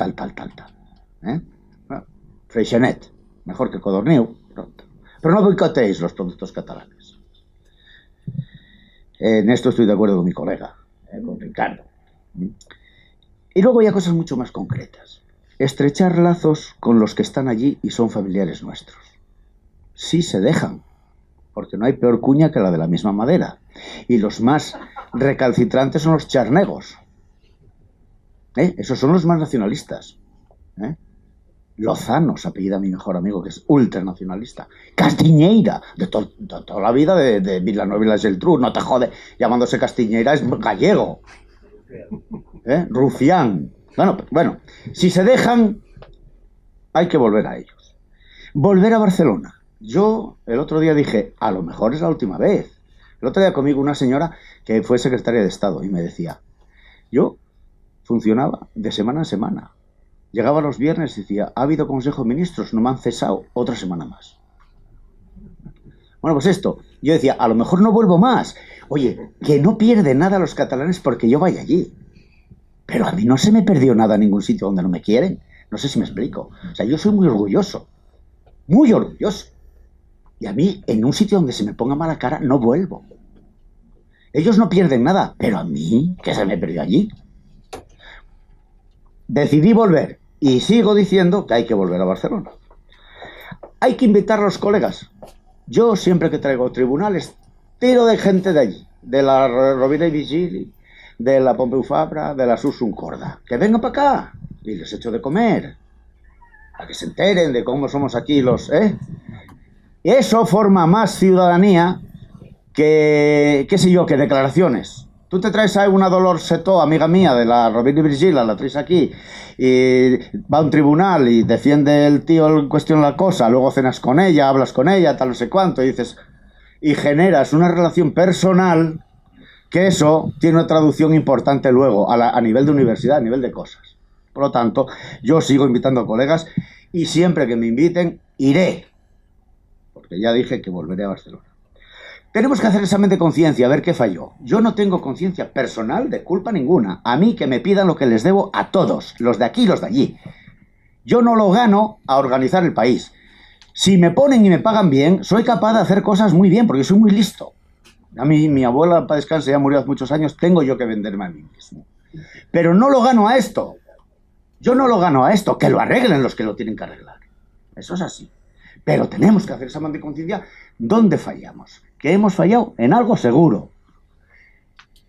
Bueno, Freixenet, mejor que Codorniu, pronto. Pero no boicoteéis los productos catalanes. En esto estoy de acuerdo con mi colega, con Ricardo. Y luego hay cosas mucho más concretas. Estrechar lazos con los que están allí y son familiares nuestros. Sí se dejan, porque no hay peor cuña que la de la misma madera. Y los más recalcitrantes son los charnegos. Esos son los más nacionalistas. Lozano se apellida mi mejor amigo, que es ultranacionalista. Castiñeira, de toda la vida de Villanueva y la Geltrú, no te jode, llamándose Castiñeira es gallego. Rufián. Bueno, si se dejan, hay que volver a ellos. Volver a Barcelona. Yo el otro día dije, a lo mejor es la última vez. El otro día conmigo una señora que fue secretaria de Estado y me decía, yo funcionaba de semana en semana. Llegaba los viernes y decía, ha habido Consejo de Ministros, no me han cesado, otra semana más. Bueno, pues esto, yo decía, a lo mejor no vuelvo más. Oye, que no pierde nada los catalanes porque yo vaya allí. Pero a mí no se me perdió nada en ningún sitio donde no me quieren. No sé si me explico. O sea, yo soy muy orgulloso. Muy orgulloso. Y a mí, en un sitio donde se me ponga mala cara, no vuelvo. Ellos no pierden nada. Pero a mí, ¿qué se me perdió allí? Decidí volver. Y sigo diciendo que hay que volver a Barcelona. Hay que invitar a los colegas. Yo, siempre que traigo tribunales, tiro de gente de allí. De la Rovira i Virgili, de la Pompeu Fabra, de la Susun Corda. Que vengan para acá y les echo de comer. Para que se enteren de cómo somos aquí los... Y eso forma más ciudadanía que, qué sé yo, que declaraciones. Tú te traes a una Dolors Setó, amiga mía, de la Rovira i Virgili, la traes aquí, y va a un tribunal y defiende el tío en cuestión la cosa, luego cenas con ella, hablas con ella, tal no sé cuánto, y dices... Y generas una relación personal que eso tiene una traducción importante luego a nivel de universidad, a nivel de cosas. Por lo tanto, yo sigo invitando a colegas y siempre que me inviten, iré. Porque ya dije que volveré a Barcelona. Tenemos que hacer examen de conciencia, a ver qué falló. Yo no tengo conciencia personal de culpa ninguna. A mí que me pidan lo que les debo a todos, los de aquí y los de allí. Yo no lo gano a organizar el país. Si me ponen y me pagan bien, soy capaz de hacer cosas muy bien, porque soy muy listo. A mí, mi abuela, para descanse, ya murió hace muchos años, tengo yo que venderme a mí mismo. Pero no lo gano a esto. Yo no lo gano a esto, que lo arreglen los que lo tienen que arreglar. Eso es así. Pero tenemos que hacer examen de conciencia. ¿Dónde fallamos? Que hemos fallado en algo seguro.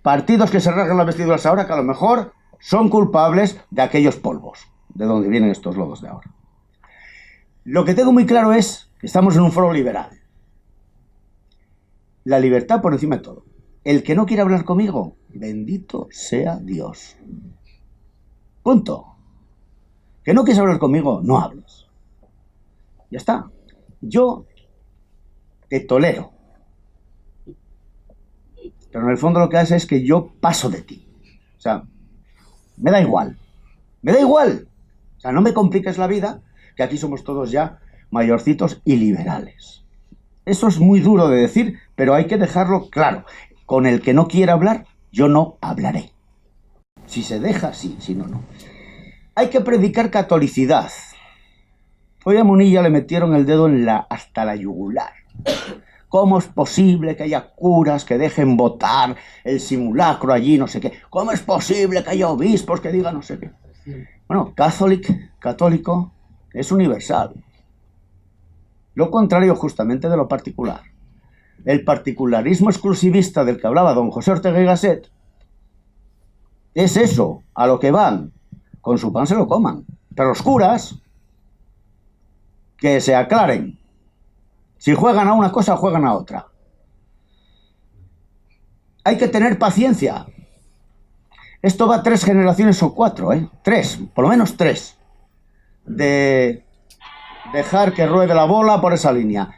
Partidos que se rasgan las vestiduras ahora, que a lo mejor son culpables de aquellos polvos, de donde vienen estos lodos de ahora. Lo que tengo muy claro es que estamos en un foro liberal. La libertad por encima de todo. El que no quiere hablar conmigo, bendito sea Dios. Punto. Que no quieres hablar conmigo, no hables. Ya está. Yo te tolero. Pero en el fondo lo que hace es que yo paso de ti. O sea, me da igual. Me da igual. O sea, no me compliques la vida, que aquí somos todos ya mayorcitos y liberales. Eso es muy duro de decir, pero hay que dejarlo claro. Con el que no quiera hablar, yo no hablaré. Si se deja, sí, si no, no. Hay que predicar catolicidad. Hoy a Munilla le metieron el dedo hasta la yugular. ¿Cómo es posible que haya curas que dejen votar el simulacro allí, no sé qué? ¿Cómo es posible que haya obispos que digan no sé qué? Bueno, católico, es universal. Lo contrario justamente de lo particular. El particularismo exclusivista del que hablaba don José Ortega y Gasset es eso, a lo que van. Con su pan se lo coman. Pero los curas, que se aclaren. Si juegan a una cosa, juegan a otra. Hay que tener paciencia. Esto va 3 generaciones o 4, ¿eh? 3, por lo menos 3. De dejar que ruede la bola por esa línea.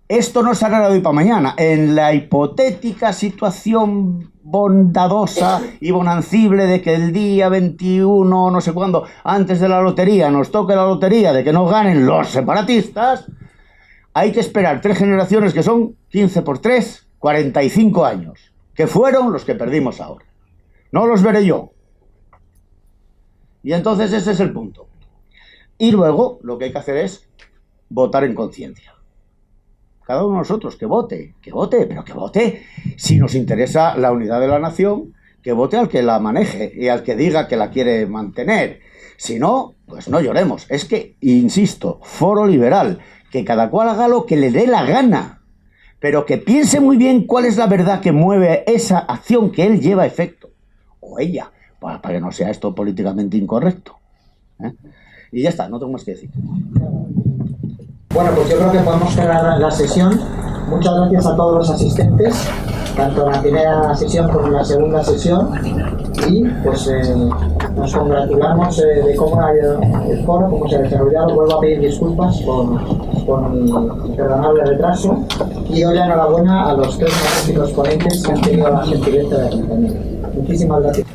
Esto no será de hoy para mañana. En la hipotética situación bondadosa y bonancible de que el día 21, no sé cuándo, antes de la lotería, nos toque la lotería de que no ganen los separatistas, hay que esperar 3 generaciones que son 15 por 3, 45 años, que fueron los que perdimos ahora. No los veré yo. Y entonces ese es el punto. Y luego lo que hay que hacer es votar en conciencia. Cada uno de nosotros que vote, pero que vote si nos interesa la unidad de la nación, que vote al que la maneje y al que diga que la quiere mantener. Si no, pues no lloremos. Es que, insisto, foro liberal, que cada cual haga lo que le dé la gana, pero que piense muy bien cuál es la verdad que mueve esa acción que él lleva a efecto, o ella, para que no sea esto políticamente incorrecto. Y ya está, no tengo más que decir. Bueno, pues yo creo que podemos cerrar la sesión. Muchas gracias a todos los asistentes, tanto en la primera sesión como en la segunda sesión. Y pues nos congratulamos de cómo ha ido el foro, cómo se ha desarrollado. Vuelvo a pedir disculpas por mi imperdonable retraso. Y doy la enhorabuena a los 3 magníficos ponentes que han tenido la gentileza de acompañarnos. Muchísimas gracias.